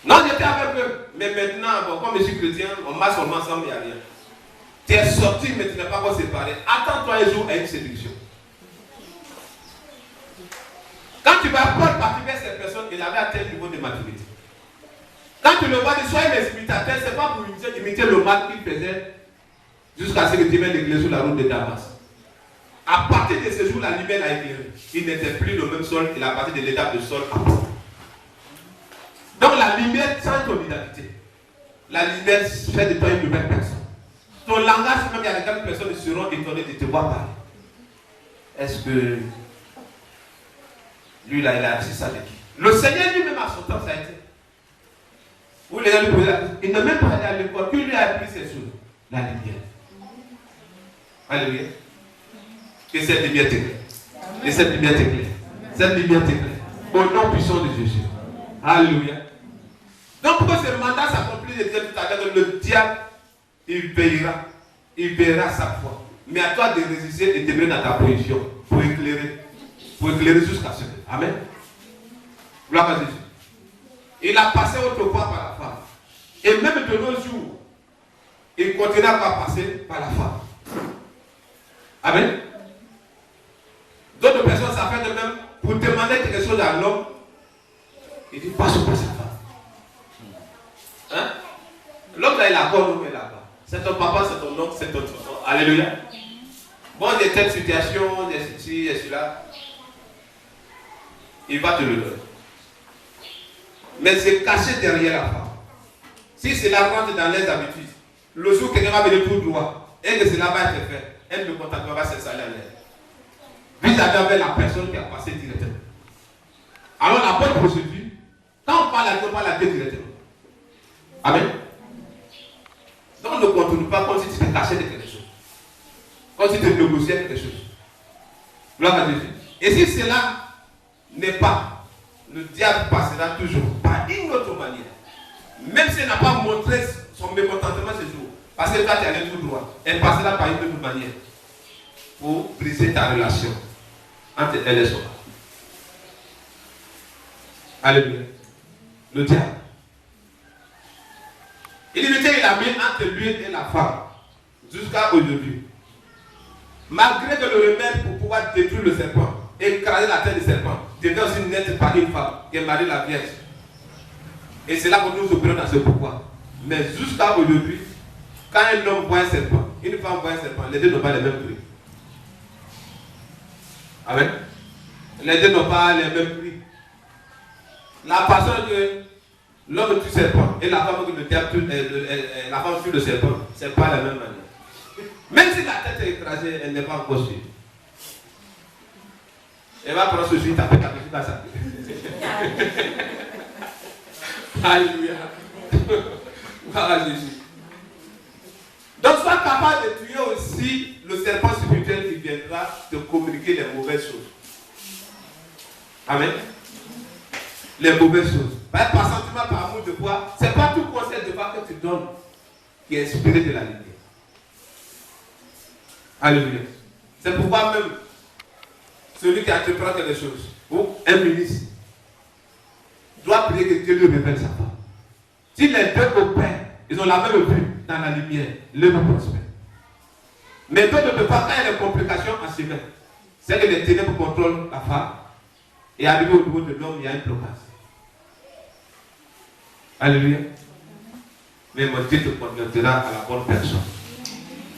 Non, j'étais avec eux, mais maintenant, bon, comme je suis chrétien, on marche seulement ensemble, il n'y a rien. Tu es sorti, mais tu n'es pas encore séparé. Attends-toi un jour à une séduction. Quand tu vas Paul partir vers cette personne, il avait atteint le niveau de maturité. Quand tu le vois, soyez mes imitateurs, ce n'est pas pour imiter le mal qu'il faisait jusqu'à ce que tu viennes l'église sur la route de Damas. À partir de ce jour, la lumière l'a éclairé. Il n'était plus le même sol, il a parti de l'étape de sol à sol. Donc la lumière change ton identité. La lumière fait de toi une nouvelle personne. Ton langage, même il y a des personnes qui seront étonnées de te voir parler. Est-ce que lui là, il a reçu ça de qui? Le Seigneur lui-même à son temps, ça a été. Où les gens lui posaient la question. Il n'a même pas allé à l'école. Qui lui a appris ces choses? La lumière. Alléluia. Que cette lumière t'éclaire. Que cette lumière t'éclaire. Cette lumière t'éclaire. Au nom puissant de Jésus. Alléluia. Donc pour que ce mandat s'accomplisse, je disais tout à l'heure, le diable, il veillera. Il verra sa foi. Mais à toi de résister et de demeurer dans ta position pour éclairer. Pour éclairer jusqu'à ce que. Amen. Gloire à Jésus. Il a passé autrefois par la femme. Et même de nos jours, il continuera à passer par la femme. Amen. D'autres personnes, ça fait de même. Pour demander quelque chose à l'homme, il dit passe par sa femme. Hein? L'homme là, il a encore nommé là-bas. C'est ton papa, c'est ton oncle, c'est ton tonton. Alléluia. Bon, il y a telle situation, il y a ceci, il y a cela. Il va te le donner. Mais c'est caché derrière la femme. Si cela rentre dans les habitudes, le jour que quelqu'un va venir tout droit, et que cela va être fait, elle ne contactera pas s'installer en elle. vis-à-vis la personne qui a passé directement. Alors la bonne procédure, quand on parle à Dieu, on parle à Dieu directement. Amen. Donc on ne continue pas comme si tu te cachais de quelque chose. Comme si tu négociais quelque chose. Gloire à Dieu. Et si cela n'est pas, le diable passera toujours par une autre manière. Même s'il n'a pas montré son mécontentement ce jour, parce que toi tu es allé tout droit, elle passera par une autre manière pour briser ta relation entre elle et son mari. Alléluia. Le diable. Il a mis entre lui et la femme jusqu'à aujourd'hui. Malgré que le remède pour pouvoir détruire le serpent, écraser la tête du serpent, devait aussi naître par une femme qui est Marie la Vierge. Et c'est là que nous opérons dans ce pourquoi. Mais jusqu'à aujourd'hui, quand un homme voit un serpent, une femme voit un serpent, les deux n'ont pas les mêmes prix. Amen. Les deux n'ont pas les mêmes prix. La façon que l'homme tue le serpent et la femme que le diable tue, la femme tue le serpent, c'est pas la même manière. Même si la tête est écrasée, elle n'est pas encore sûre. Elle va prendre ce suite, taper dans sa tête. Alléluia. Voilà Jésus. Donc sois capable de tuer aussi le serpent spirituel qui viendra te communiquer les mauvaises choses. Amen. Les mauvaises choses. Par sentiment, par amour de foi, ce n'est pas tout conseil de foi que tu donnes qui est inspiré de la lumière. Alléluia. C'est pourquoi même celui qui entreprend quelque chose, ou un ministre, doit prier que Dieu lui révèle sa part. Si les deux opèrent, ils ont la même vue dans la lumière, l'œuvre prospère. Mais d'autres ne peuvent pas faire les complications en chemin. C'est que les ténèbres contrôlent la femme et arrivé au niveau de l'homme, il y a un blocage. Alléluia. Mais mon Dieu te conduira à la bonne personne.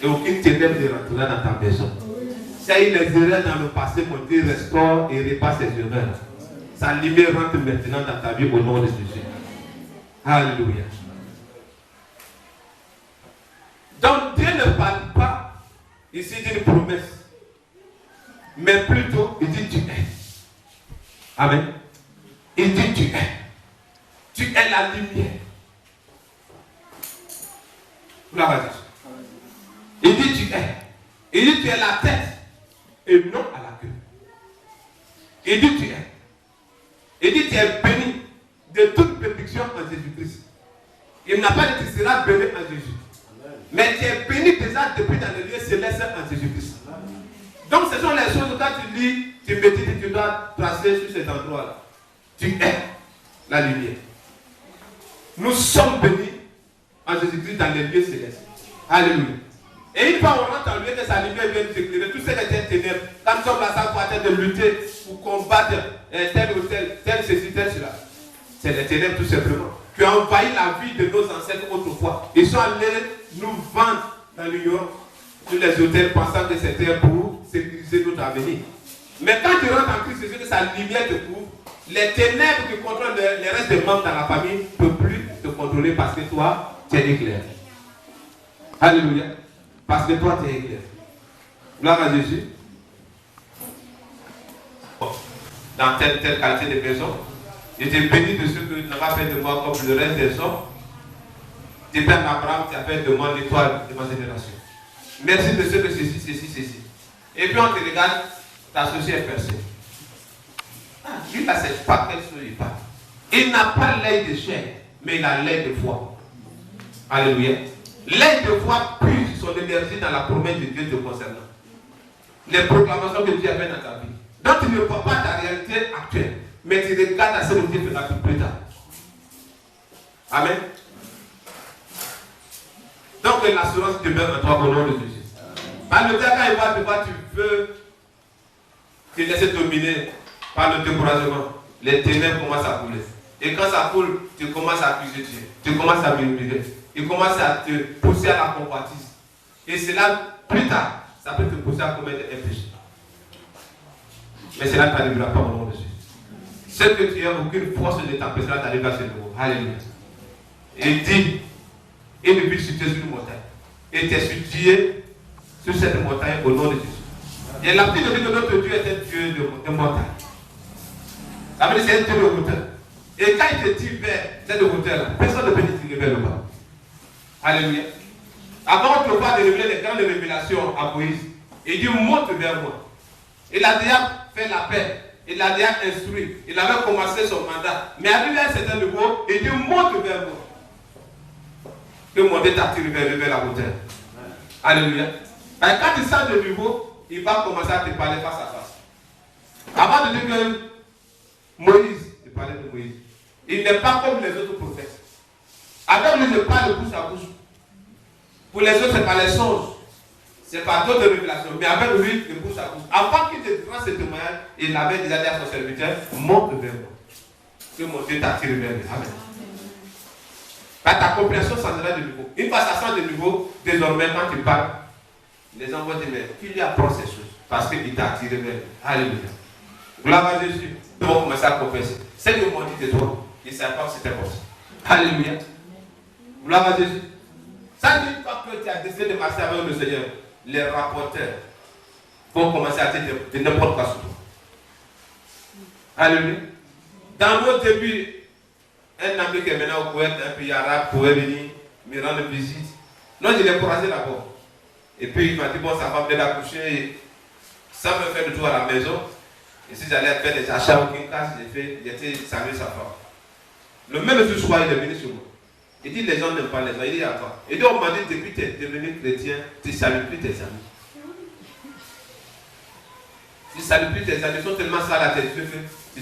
Et aucune ténèbre ne rentrera dans ta maison. Si il y a eu les erreurs dans le passé, mon Dieu restaure et répare ses erreurs. Sa lumière rentre maintenant dans ta vie au nom de Jésus. Alléluia. Donc Dieu ne parle pas ici d'une promesse, mais plutôt il dit tu es. Amen. Il dit tu es. Tu es la lumière. Gloire à Dieu. Il dit tu es. Il dit tu es la tête et non à la queue. Il dit tu es. Il dit tu es béni de toute bénédiction en Jésus-Christ. Il n'a pas dit que tu seras béni en Jésus. Mais tu es béni déjà depuis dans le lieu céleste en Jésus-Christ. Donc ce sont les choses quand tu lis, tu médites, tu dois tracer sur cet endroit-là. Tu es la lumière. Nous sommes bénis en Jésus-Christ dans les lieux célestes. Alléluia. Et une fois on rentre en lui que sa lumière vient nous éclairer, tout ce qui était ténèbres, quand nous sommes là, ça pour attendre de lutter pour combattre tel ou tel ceci, tel cela. C'est les ténèbres tout simplement. Qui ont envahi la vie de nos ancêtres autrefois. Ils sont allés nous vendre dans l'ignorance sur les hôtels pensant que c'était pour sécuriser notre avenir. Mais quand tu rentres en Christ Jésus, que sa lumière te couvre, les ténèbres qui contrôlent les restes des membres dans la famille ne peuvent plus te contrôler parce que toi, tu es éclairé. Alléluia. Parce que toi, tu es éclairé. Gloire à Jésus. Dans telle qualité de maison, j'étais béni de ce que tu n'as pas fait de moi comme le reste des hommes. Tu es un Abraham, tu as fait de moi l'étoile de ma génération. Merci de ce que ceci. Et puis on te regarde, ta société est percée. Lui, il a cette part, quelle chose il parle. Il n'a pas l'œil de chair, mais il a l'œil de foi. Alléluia. L'œil de foi puise son énergie dans la promesse de Dieu te concernant. Les proclamations que Dieu a faites dans ta vie. Donc tu ne vois pas ta réalité actuelle, mais tu regardes à ce que Dieu fera plus tard. Amen. Donc l'assurance demeure en toi au nom de Jésus. Par le temps, quand il voit que toi, tu veux te laisser dominer par le découragement, les ténèbres commencent à couler. Et quand ça coule, tu commences à accuser Dieu. Tu commences à murmurer. Il commence à te pousser à la convoitise. Et c'est là, plus tard, ça peut te pousser à commettre un péché. Mais cela ne t'arrivera pas au nom de Jésus. Ce que tu as, aucune force ne t'empêchera d'arriver à ce niveau. Alléluia. Et il dit, il vit situé sur une montagne. Et tu es situé sur cette montagne au nom de Jésus. Et la Bible dit que notre Dieu est un Dieu de montagne. Ça veut dire que c'est un Dieu de hauteur. Et quand il te dit vers cette hauteur-là, personne ne peut dire vers le bas. Alléluia. Avant autrefois de révéler les grandes révélations à Moïse, il dit monte vers moi. Il a déjà fait la paix. Il a déjà instruit. Il avait commencé son mandat. Mais arrivé à un certain niveau, il dit monte vers moi. Que monter t'attire vers la hauteur. Alléluia. Et quand il sent de niveau, il va commencer à te parler face à face. Avant de dire que Moïse, il parlait de Moïse. Il n'est pas comme les autres prophètes. Avec lui, il parle de bouche à bouche. Pour les autres, ce n'est pas les songes. Ce n'est pas d'autres révélations. Mais avec lui, de bouche à bouche. Avant qu'il te fasse ce témoignage, il avait déjà dit à son serviteur, monte vers moi. Que mon Dieu t'attire vers lui. Amen. Ta compréhension changera de niveau. Une fois ça change de niveau, désormais, quand tu parles, les gens vont dire, mais qui lui apprend ces choses? Parce qu'il t'a attiré vers lui. Alléluia. Gloire à Jésus. Nous allons commencer à confesser. C'est le mot dit de toi. Il ne savait pas que c'était comme ça. Alléluia. Gloire à Jésus. Ça dit pas que tu as décidé de marcher avec le Seigneur. Les rapporteurs vont commencer à dire de n'importe quoi sur toi. Alléluia. Dans nos débuts, un ami qui est maintenant au Koweït, un pays arabe, pouvait venir me rendre visite. Non, je l'ai encouragé d'abord. Et puis il m'a dit, bon, sa femme vient d'accoucher, sans me faire de tour à la maison. Et si j'allais faire des achats au Kinkas, j'étais salué sa femme. Le même soir, il est venu sur moi. Il dit, les gens n'aiment pas les gens. Il dit, attends. Il dit, on m'a dit, depuis que tu es devenu chrétien, tu ne salues plus tes amis. Tu ne salues plus tes amis, ils sont tellement sales à tes yeux que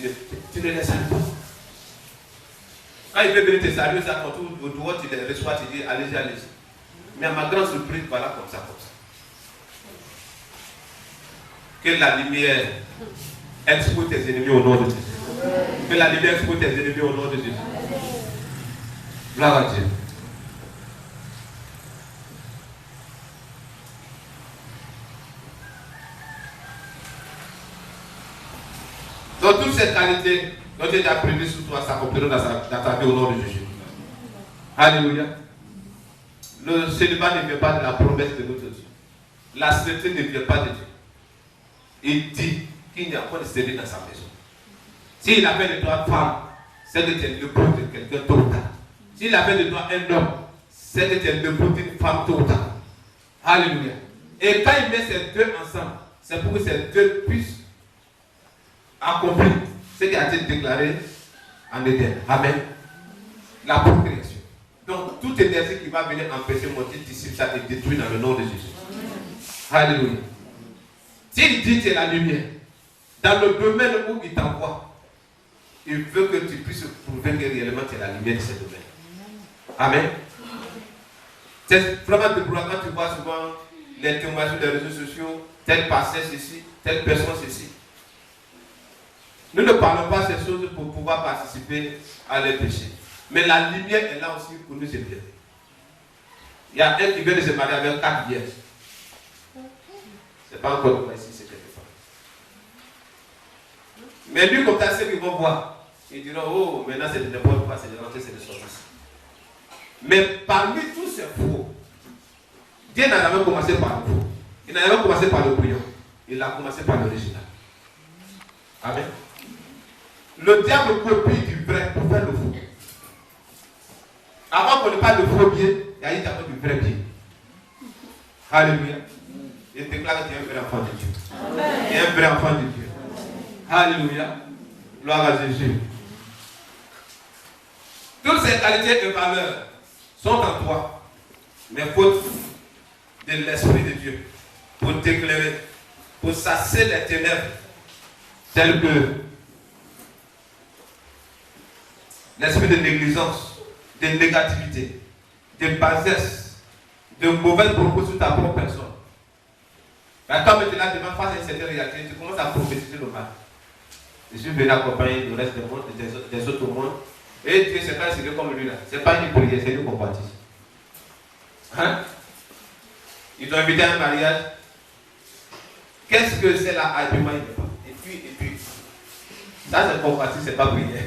tu ne les salues pas. Quand il veut venir te saluer, ça quand au doigt, tu les reçois, tu dis, allez-y, allez-y. Mais à ma grande surprise, voilà comme ça, comme ça. Que la lumière expose tes ennemis au nom de Jésus. Que la lumière expose tes ennemis au nom de Jésus. Gloire à Dieu. Donc toutes ces qualités dont tu as prévues sur toi s'accompliront dans ta vie au nom de Jésus. Alléluia. Le célibat ne vient pas de la promesse de notre Dieu. La sainteté ne vient pas de Dieu. Il dit qu'il n'y a pas de célibat dans sa maison. S'il appelle de toi femme, c'est que tu es l'épouse de quelqu'un tôt ou tard. S'il appelle de toi un homme, c'est que tu es l'épouse d'une femme tôt ou tard. Alléluia. Et quand il met ces deux ensemble, c'est pour que ces deux puissent accomplir ce qui a été déclaré en Éden. Amen. La procréation. Donc, toute énergie qui va venir empêcher mon disciple, ça est détruit dans le nom de Jésus. Alléluia. S'il dit que c'est la lumière, dans le domaine où il t'envoie, il veut que tu puisses prouver que réellement c'est la lumière de ce domaine. Amen. C'est vraiment décourageant quand tu vois souvent les témoignages sur les réseaux sociaux, tel passé ceci, telle personne ceci. Nous ne parlons pas ces choses pour pouvoir participer à les péchés. Mais la lumière est là aussi pour nous éclairer. Il y a un qui vient de se marier avec 4 vierges. Ce n'est pas encore ici, c'est quelque part. Mais lui, comme ça, ceux qui vont voir, ils diront, oh, maintenant c'est de n'importe quoi, c'est de rentrer, c'est de sortir. Mais parmi tous ces faux, Dieu n'a jamais commencé par le faux. Il n'a jamais commencé par le brillant. Il a commencé par l'original. Amen. Le diable copie du vrai pour faire le faux. Avant qu'on ne parle de faux biais, il y a eu d'abord du vrai biais. Alléluia. Il déclare que tu es un vrai enfant de Dieu. Tu es un vrai enfant de Dieu. Alléluia. Gloire à Jésus. Toutes ces qualités et valeurs sont en toi, mais faute de l'Esprit de Dieu pour t'éclairer, pour chasser les ténèbres telles que l'esprit de négligence, de négativité, de bassesse, de mauvaises propos sur ta propre personne. Mais quand maintenant tu vas face à une certaine réalité, tu commences à prophétiser le mal. Je suis venu accompagner le reste du monde, des autres mondes. Et Dieu, c'est pas un secret comme lui là. C'est pas une prière, c'est une compatisse. Hein? Ils ont invité à un mariage. Qu'est-ce que c'est là? Habillement, il n'est pas. Et puis. Ça, c'est compatisse, c'est pas prière.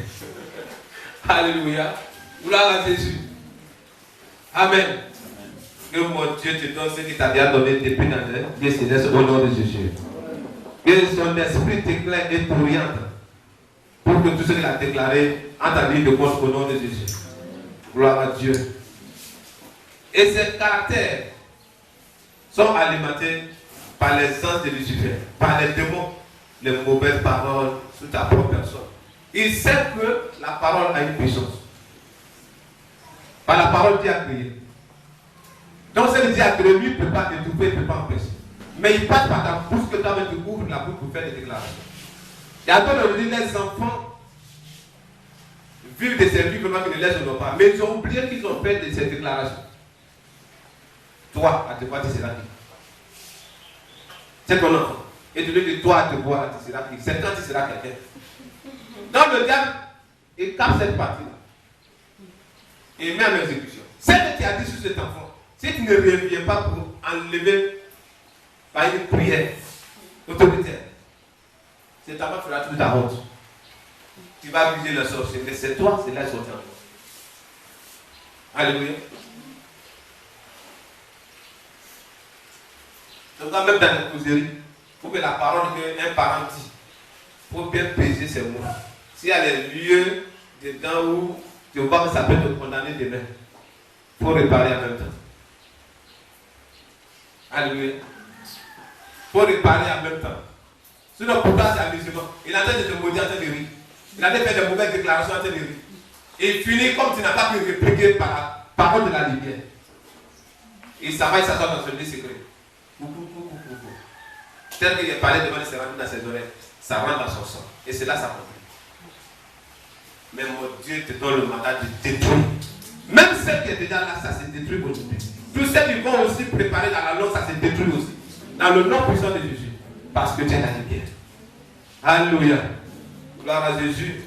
Alléluia. Gloire à Jésus. Amen. Que mon Dieu te donne ce qu'il t'a déjà donné depuis dans le Dieu céleste au nom de Jésus. Que son esprit t'éclaire et t'oriente pour que tout ce qu'il a déclaré en ta ligne de compte au nom de Jésus. Gloire à Dieu. Et ces caractères sont alimentés par les anges de Lucifer, par les démons, les mauvaises paroles sur ta propre personne. Il sait que la parole a une puissance. Par la parole, Dieu a créé. Donc, ce que Dieu a créé, lui ne peut pas étouffer, il ne peut pas empêcher. Mais il passe par ta bouche que toi-même tu ouvres la bouche pour faire des déclarations. Et à toi de dire, les enfants vivent de ces vies vraiment qu'ils ne laissent pas. Mais ils ont oublié qu'ils ont fait de ces déclarations. Toi, à te voir, tu seras qui? C'est ton enfant. Et tu lui dis, toi, à te voir, tu seras qui? C'est quand tu seras quelqu'un. Donc le diable, il capte cette partie-là. Et met en exécution. Ce que tu as dit sur cet enfant, si tu ne reviens pas pour enlever par une prière autoritaire, cet enfant fera toute ta honte. Tu vas viser le sorcier, mais c'est toi, c'est là qui sorti en toi. Alléluia. Donc, même dans la causerie, pour que la parole qu'un parent dit, il faut bien peser ses mots. S'il y a des lieux dedans où tu vois que ça peut te condamner demain, il faut réparer en même temps. Alléluia. Il faut réparer en même temps. Sinon, pour toi, c'est amusement. Il est en train de te maudire en train de rire. Il a fait de mauvaises déclarations en train de rire. Et il finit comme tu n'as pas pu répliquer par la parole de la lumière. Et ça va, il s'assoit dans son lit secret. Tel qu'il est parlé devant les servants dans ses oreilles, ça rentre dans son sang. Et c'est là ça continue. Mais mon Dieu te donne le mandat de détruire. Même celle qui est déjà là, ça se détruit aujourd'hui. Tous ceux qui vont aussi préparer dans la langue, ça se détruit aussi. Dans le nom puissant de Jésus. Parce que tu es la lumière. Alléluia. Gloire à Jésus.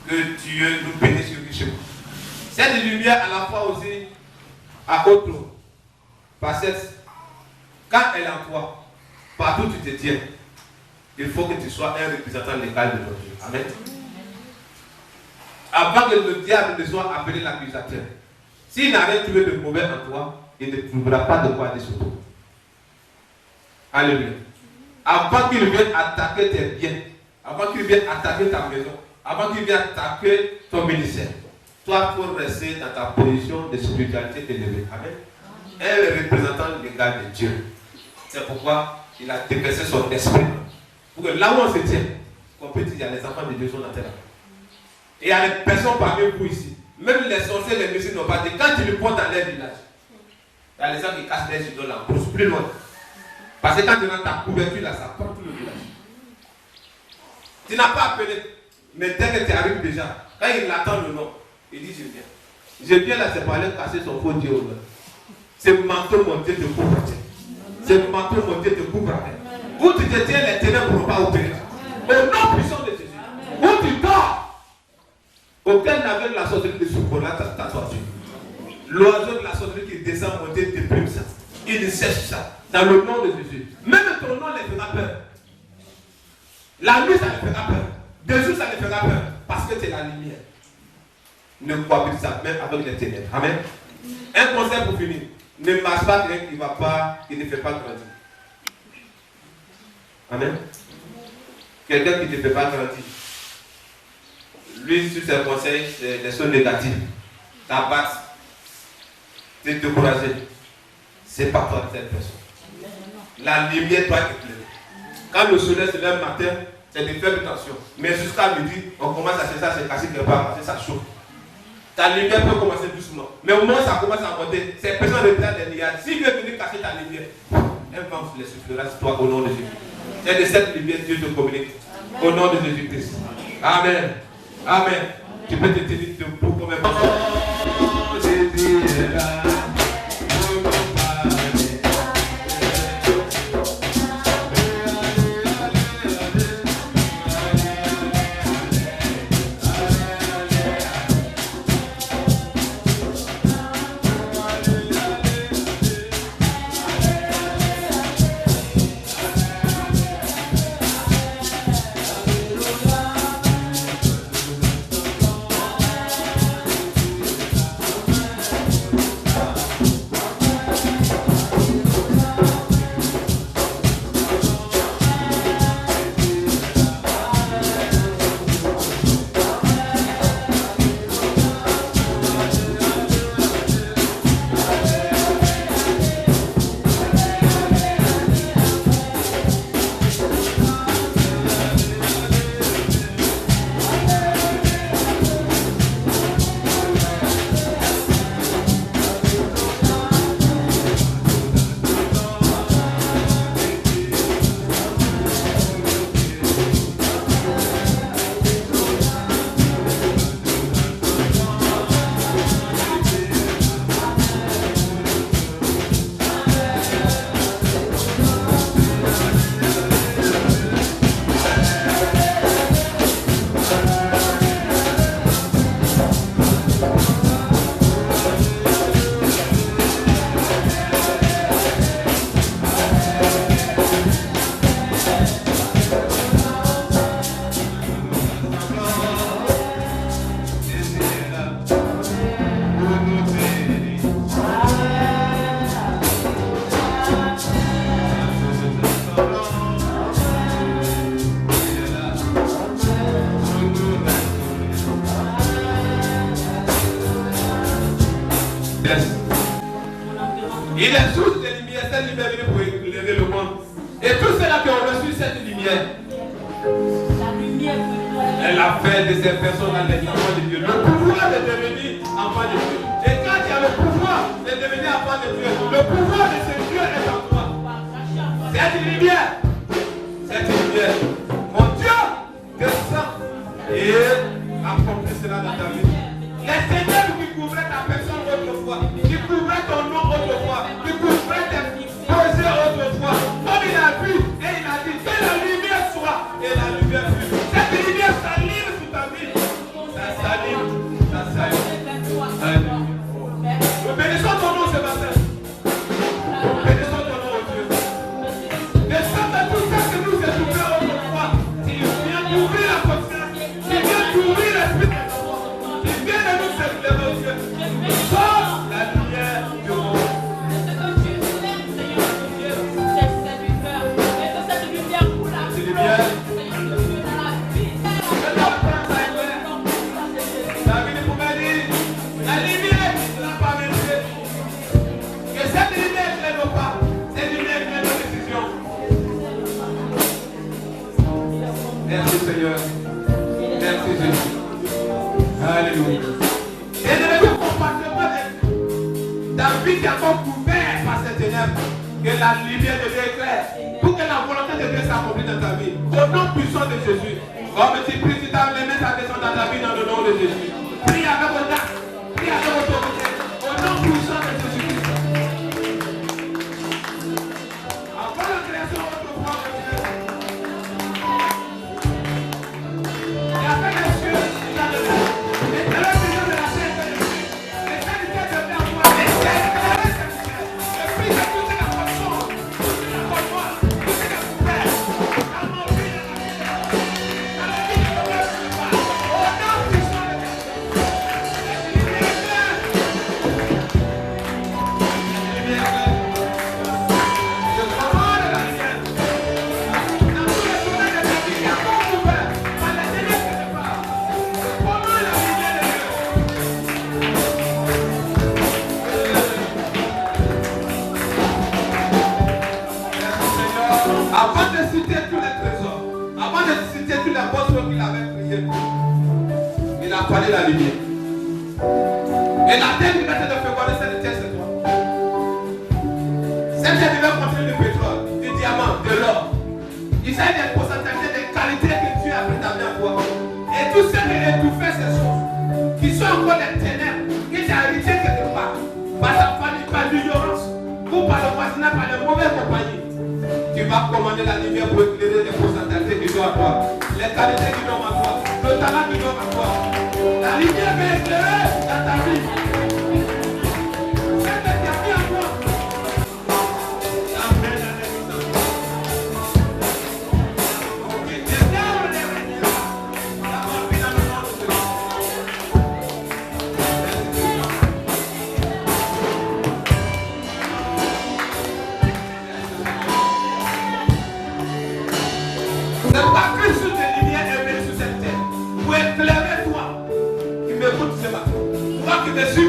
Que Dieu nous bénisse richement. Cette lumière à la fois aussi à haute eau. Parce que quand elle est en toi, partout où tu te tiens, il faut que tu sois un représentant légal de ton Dieu. Amen. Avant que le diable ne soit appelé l'accusateur, s'il n'a rien trouvé de mauvais en toi, il ne trouvera pas de quoi aller sur toi. Alléluia. Avant qu'il vienne attaquer tes biens, avant qu'il vienne attaquer ta maison, avant qu'il vienne attaquer ton ministère, toi, il faut rester dans ta position de spiritualité élevée. Amen. Un représentant légal de Dieu. C'est pourquoi il a déversé son esprit. Pour que là où on se tient, qu'on peut dire, il y a les enfants de Dieu sont dans terre. Et il y a des personnes parmi vous ici. Même les sorciers, les messieurs n'ont pas dit. Quand tu le prends dans leur village, il y a les gens qui cassent les idoles là, poussent plus loin. Parce que quand tu as ta couverture là, ça porte tout le village. Tu n'as pas appelé. Mais dès que tu arrives déjà, quand il attend le nom, il dit je viens. Je viens là, c'est pour aller casser son faux Dieu au nom. C'est le manteau, mon Dieu te couvre. C'est le manteau, mon Dieu te couvre. Où tu te tiens, les ténèbres ne pourront pas opérer. Au nom puissant de Jésus. Où tu dors, aucun navire de la sorcellerie ne supportera ta sortie. L'oiseau de la sorcellerie qui descend, mon Dieu déprime ça. Il sèche ça. Dans le nom de Jésus. Même ton nom les fera peur. La nuit, ça les fera peur. De jour, ça les fera peur. Parce que c'est la lumière. Ne cohabite ça même avec les ténèbres. Amen. Un conseil pour finir. Ne marche pas quelqu'un qui ne va pas, qui ne fait pas grandir. Amen. Quelqu'un qui ne fait pas grandir. Lui, sur ses conseils, c'est des choses négatives. T'abattre, te décourager. C'est pas toi cette personne. La lumière doit éclairer. Quand le soleil se lève le matin, c'est de faible tension. Mais jusqu'à midi, on commence à se casser quelque part parce que ça chauffe. Ta lumière peut commencer doucement. Mais au moment où ça commence à monter, ces personnes reprennent des liens. Si Dieu est venu casser ta lumière, un vent les soufflera sur toi au nom de Jésus. C'est de cette lumière que Dieu te communique. Au nom de Jésus-Christ. Amen. Amen. Tu peux te tenir debout comme un enfant. Jésus est là. Il est source de lumière. Cette lumière est venue pour éclairer le monde. Et tous ceux-là qui ont reçu cette lumière, elle a fait de ces personnes les enfants de Dieu. Le pouvoir de devenir enfant de Dieu. Et quand il y a le pouvoir de devenir enfant de Dieu, le pouvoir de ce Dieu est en toi. Cette lumière. Cette lumière. Mon Dieu, descend et accomplit cela dans ta vie. Les seigneurs qui couvraient ta personne autrefois, qui couvraient ton nom autrefois, qui couvraient tes projets autrefois, comme il a vu et il a dit que la lumière soit, et la lumière fut. Cette lumière s'allume sur ta vie. Ça s'allume, ça s'allume. Nous bénissons ton nom ce matin. Nous bénissons ton nom, Dieu. Descends de tout ça que nous étouffons autrefois. Tu viens d'ouvrir la conscience. Tu viens d'ouvrir l'esprit. Tu viens de nous éclairer, Dieu. Sors la lumière du monde. Merci Seigneur. Merci Jésus. Alléluia. Et ne le comportement de ta vie qui est encore couverte par ces ténèbres. Que la lumière de Dieu éclaire. Pour que la volonté de Dieu s'accomplisse dans ta vie. Au nom puissant de Jésus. Comme tu pries, tu t'as les mains à descendre dans ta vie dans le nom de Jésus. Prie avec audace. Prie avec autorité. Au nom puissant de Jésus-Christ. Avant la création de votre foi, il a fait les cieux, il a le monde. L'éternel Seigneur de la terre et de l'esprit. L'éternité de la foi. L'éternel Seigneur. Le prix de toutes les personnes. Toutes les personnes. Toutes les couvertes. À mon vie, à la vie. À la vie de notre Père. Au nom puissant de Dieu. Avant de citer tous les trésors, avant de citer tous les bonnes choses qu'il avait prié, il a parlé de la lumière. Et la terre qui va te faire voir cette terre, c'est toi. Cette terre devait contenir du pétrole, du diamant, de l'or. Il s'agit des pourcentages, des qualités que Dieu a préservées en toi. Et tout ce qui étouffait ces choses, qui sont encore des ténèbres, qui t'ont hérité quelque part, par ta famille, par l'ignorance, ou par le voisinage, par les mauvaises compagnies. Tu vas commander la lumière pour éclairer les pourcentages qui sont à toi, les qualités qui sont à toi, le talent qui sont à toi. La lumière va éclairer dans ta vie. C'est ce qui a mis en toi. Amen. C'est pas que sur tes lumières est venu sur cette terre pour éclairer toi qui m'écoute ce matin. Toi qui me suis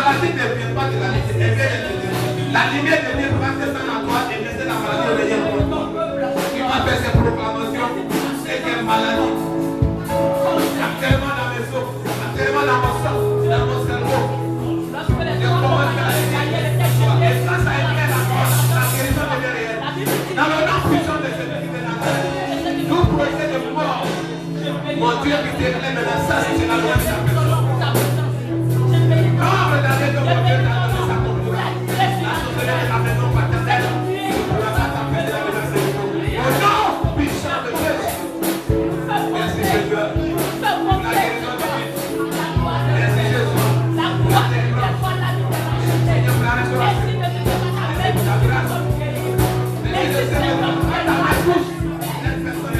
maladie ne vient pas de la lumière, elle vient de Dieu. La lumière de Dieu va descendre en toi et laisser la maladie revenir pour toi. Il va faire ses proclamations et quelle maladie. Actuellement dans mes os, actuellement dans mon sang, dans mon cerveau. Je commence à aller. Et ça, ça a été la guérison de derrière. Dans le nom puissant de Jésus de Nazareth, nous projets de mort. Mon Dieu qui te relève maintenant, ça c'est la loi de sa personne. Nombre d'années de mon Dieu t'a donné sa confiance. La sorcellerie de la maison paternelle. Tu n'as pas tapé de la maison. Au nom puissant de Jésus. Merci Seigneur. La guérison de Dieu. Merci Jésus. La délivrance. Seigneur, la restauration. La grâce. Merci le Seigneur. Ta main touche. Cette personne.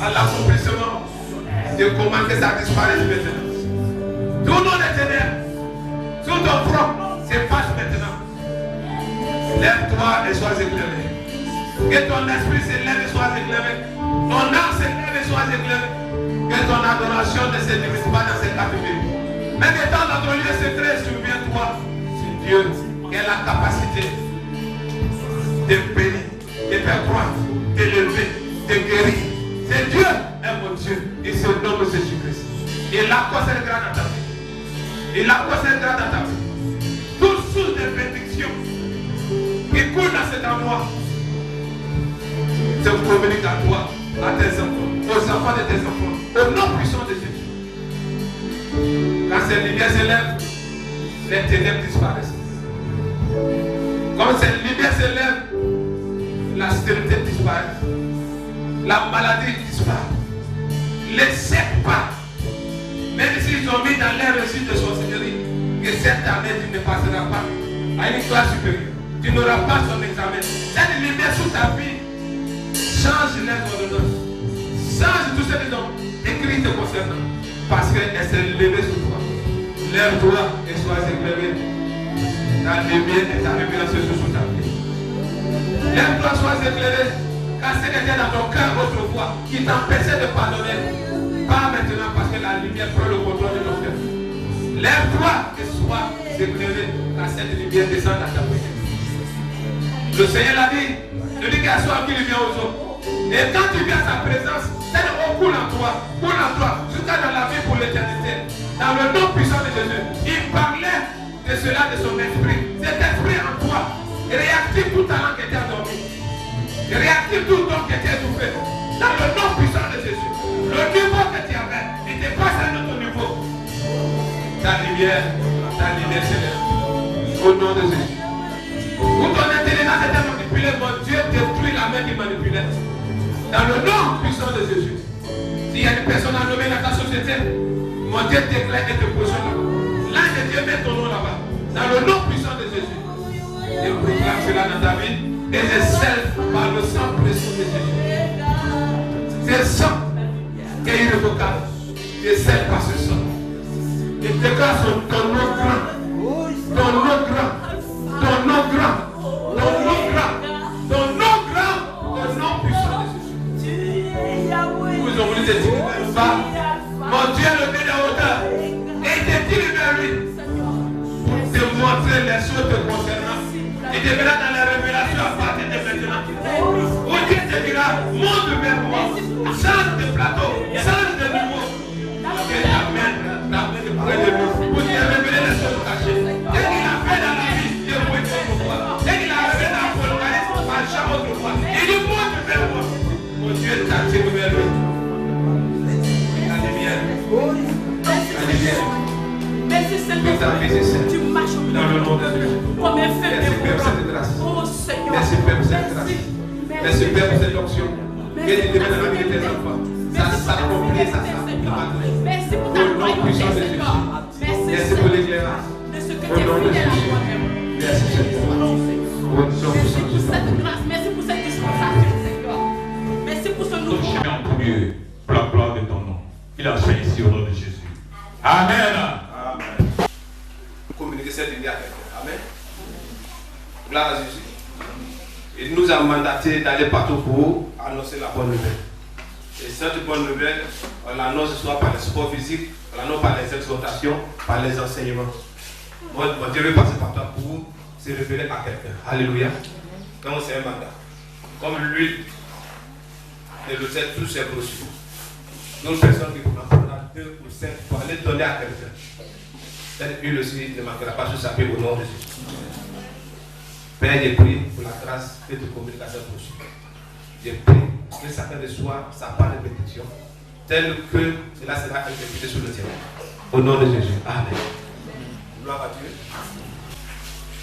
À l'accomplissement de comment que ça disparaisse maintenant. Tout nos ténèbres, tout ton front s'efface maintenant. Lève-toi et sois éclairé. Que ton esprit se lève et soit éclairé. Ton âme se lève et soit éclairée. Que ton adoration ne se limite pas dans cette catégorie. Mais que dans notre lieu secret, souviens-toi, c'est Dieu qui a la capacité de bénir, de faire croire, de lever, de guérir. C'est Dieu est mon Dieu. Il se nomme Jésus-Christ. Il a causé le grand dans ta vie. Il a causé le grand dans ta vie. Toute source de bénédiction qui coule dans cet endroit se communique à toi, à tes enfants, aux enfants de tes enfants, au nom puissant de Jésus. Quand cette lumière se lève, les ténèbres disparaissent. Quand cette lumière se lève, la stérilité disparaît. La maladie disparaît. Les sept pas, même s'ils ont mis dans l'air reçu de sorcellerie, que cette année tu ne passeras pas à une classe supérieure. Tu n'auras pas son examen. Cette lumière sous ta vie change les ordonnances. Change tout ce qu'ils ont écrit te concernant. Parce qu'elle s'est levée sur toi. Lève-toi et sois éclairé. Ta lumière est arrivée sur ta vie. Lève-toi, sois éclairé. Car ce qui était dans ton cœur autrefois, qui t'empêchait de pardonner, pas maintenant parce que la lumière prend le contrôle de ton cœur. Lève-toi et sois éclairé, car cette lumière descend dans ta vie. Le Seigneur l'a dit, celui qui a soif qui lui vient aux eaux. Et quand tu viens à sa présence, cette eau coule en toi, jusqu'à dans la vie pour l'éternité. Dans le nom puissant de Jésus, il parlait de cela de son esprit. Cet esprit en toi réactive tout talent qui était endormi. Réactive tout don qui était étouffé. Dans le nom puissant de Jésus. Le niveau que tu avais, il te passe à notre niveau. Ta lumière s'élève. Au nom de Jésus. Où ton intelligence était manipulée, mon Dieu détruit la main qui manipulait. Dans le nom puissant de Jésus. S'il y a une personne à nommer dans ta société, mon Dieu t'éclaire et te positionne là-bas. L'ange de Dieu met ton nom là-bas. Dans le nom puissant de Jésus. Et proclame cela dans ta vie. Et je scelle par le sang précieux de Jésus. C'est le sang qui est irrévocable. Je scelle par ce sang. Et déclare ton nom grand. Ton nom grand. Ton nom grand. Ton nom grand. Ton nom grand. Ton nom puissant de Jésus. Vous ont voulu te dire ou pas? Mon Dieu le met dans hauteur. Et il te dit vers lui. Pour te montrer les choses te concernant. Et te verra dans la révélation à partir de maintenant. Où Dieu te dira, monte vers moi, change de plateau, change de niveau. Que t'amène de près de nous, pour te révéler les choses cachées. Dès qu'il a fait dans la vie, Dieu vous est autrefois. Dès qu'il a révélé dans le localisme, par champ autrefois. Il dit, monte vers moi. Mon Dieu t'attire vers lui. La lumière. La lumière. Merci Seigneur, tu marches au milieu de ton peuple comme un fait de oh Seigneur, merci Père pour cette grâce. Merci Père pour cette onction. Que tu te mets dans la vie de tes enfants. Ça s'accomplit, ça s'accomplit. Merci pour ta royauté, Seigneur. Merci pour l'éclairage. De ce que tu es fidèle à toi-même. Merci Seigneur. Merci pour cette grâce. Merci pour cette dispensation, Seigneur. Merci pour ce nouveau chemin en premier pour la gloire de ton nom. Il a fait ici au nom de Jésus. Amen. Amen. Communiquer cette idée à quelqu'un. Amen. Gloire à Jésus. Il nous a mandaté d'aller partout pour annoncer la bonne nouvelle. Et cette bonne nouvelle, on l'annonce soit par le sport physique, on l'annonce par les exhortations, par les enseignements. Mon Dieu veut passer par toi pour se révéler à quelqu'un. Alléluia. Donc c'est un mandat. Comme l'huile de l'autel, tout s'est reçu. D'autres personnes qui en prendront 2 ou 5 pour aller donner à quelqu'un. Cette huile aussi ne manquera pas sur sa vie au nom de Jésus. Père, j'ai prié pour la grâce de communication reçue. J'ai prié que chacun reçoive sa part de bénédiction, tel que cela sera exécuté sur le terrain. Au nom de Jésus. Amen. Gloire à Dieu.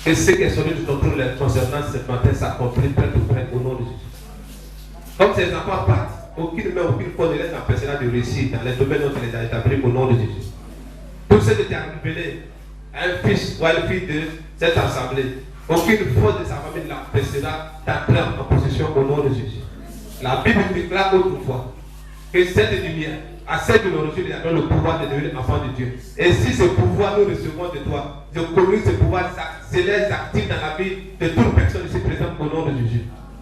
Et ce qui est sonné du contrôle concernant ce matin s'accomplit près de près au nom de Jésus. Comme ces enfants partent, aucune main, aucune foi ne les empêchera de réussir dans les domaines dont il les a établis au nom de Jésus. Tout ce qui t'a révélé à un fils ou à une fille de cette assemblée, aucune force de sa famille ne l'empêchera d'entrer en possession au nom de Jésus. La Bible déclare autrefois que cette lumière, à celle de l'origine, il y a le pouvoir de devenir enfant de Dieu. Et si ce pouvoir nous recevons de toi, je communique ce pouvoir céleste actif dans la vie de toute personne ici présente au nom de Jésus.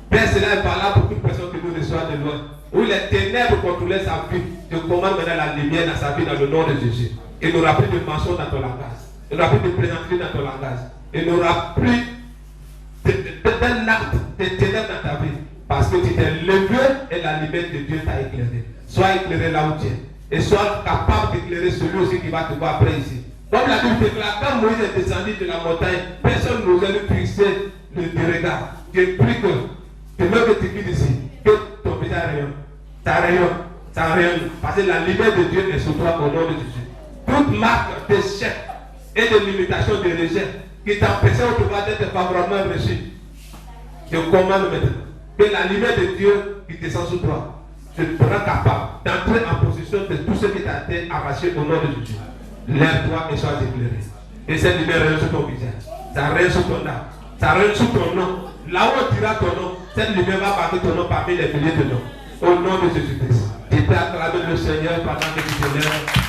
Père, cela est valable pour toute personne qui nous reçoit de loin. Où les ténèbres contrôlaient sa vie, je commande maintenant la lumière dans sa vie dans le nom de Jésus. Il n'aura plus de mensonges dans ton langage. Il n'aura plus de plaisanterie dans ton langage. Il n'aura plus d'un acte de ténèbres dans ta vie. Parce que tu t'es levé et la lumière de Dieu t'a éclairé. Sois éclairé là où tu es. Et sois capable d'éclairer celui aussi qui va te voir après ici. Comme la Bible déclare, quand Moïse est descendu de la montagne, personne n'osait lui fixer le regard. Je prie que même que tu vis ici, que ton visage rayonne. Ça rayonne. Parce que la lumière de Dieu est sur toi au nom de Jésus. Toute marque d'échec et de limitation de rejet qui t'empêchait autrefois d'être favorablement reçu, je commande maintenant que la lumière de Dieu qui descend sur toi te rend capable d'entrer en possession de tout ce qui t'a été arraché au nom de Jésus. Lève-toi et sois éclairé. Et cette lumière rayonne sur ton visage. Ça rayonne sur ton âme. Ça rayonne sur ton nom. Là où on dira ton nom, cette lumière va marquer ton nom parmi les milliers de noms. Au nom de Jésus-Christ. Et acclamer le Seigneur pendant que tu te lèves.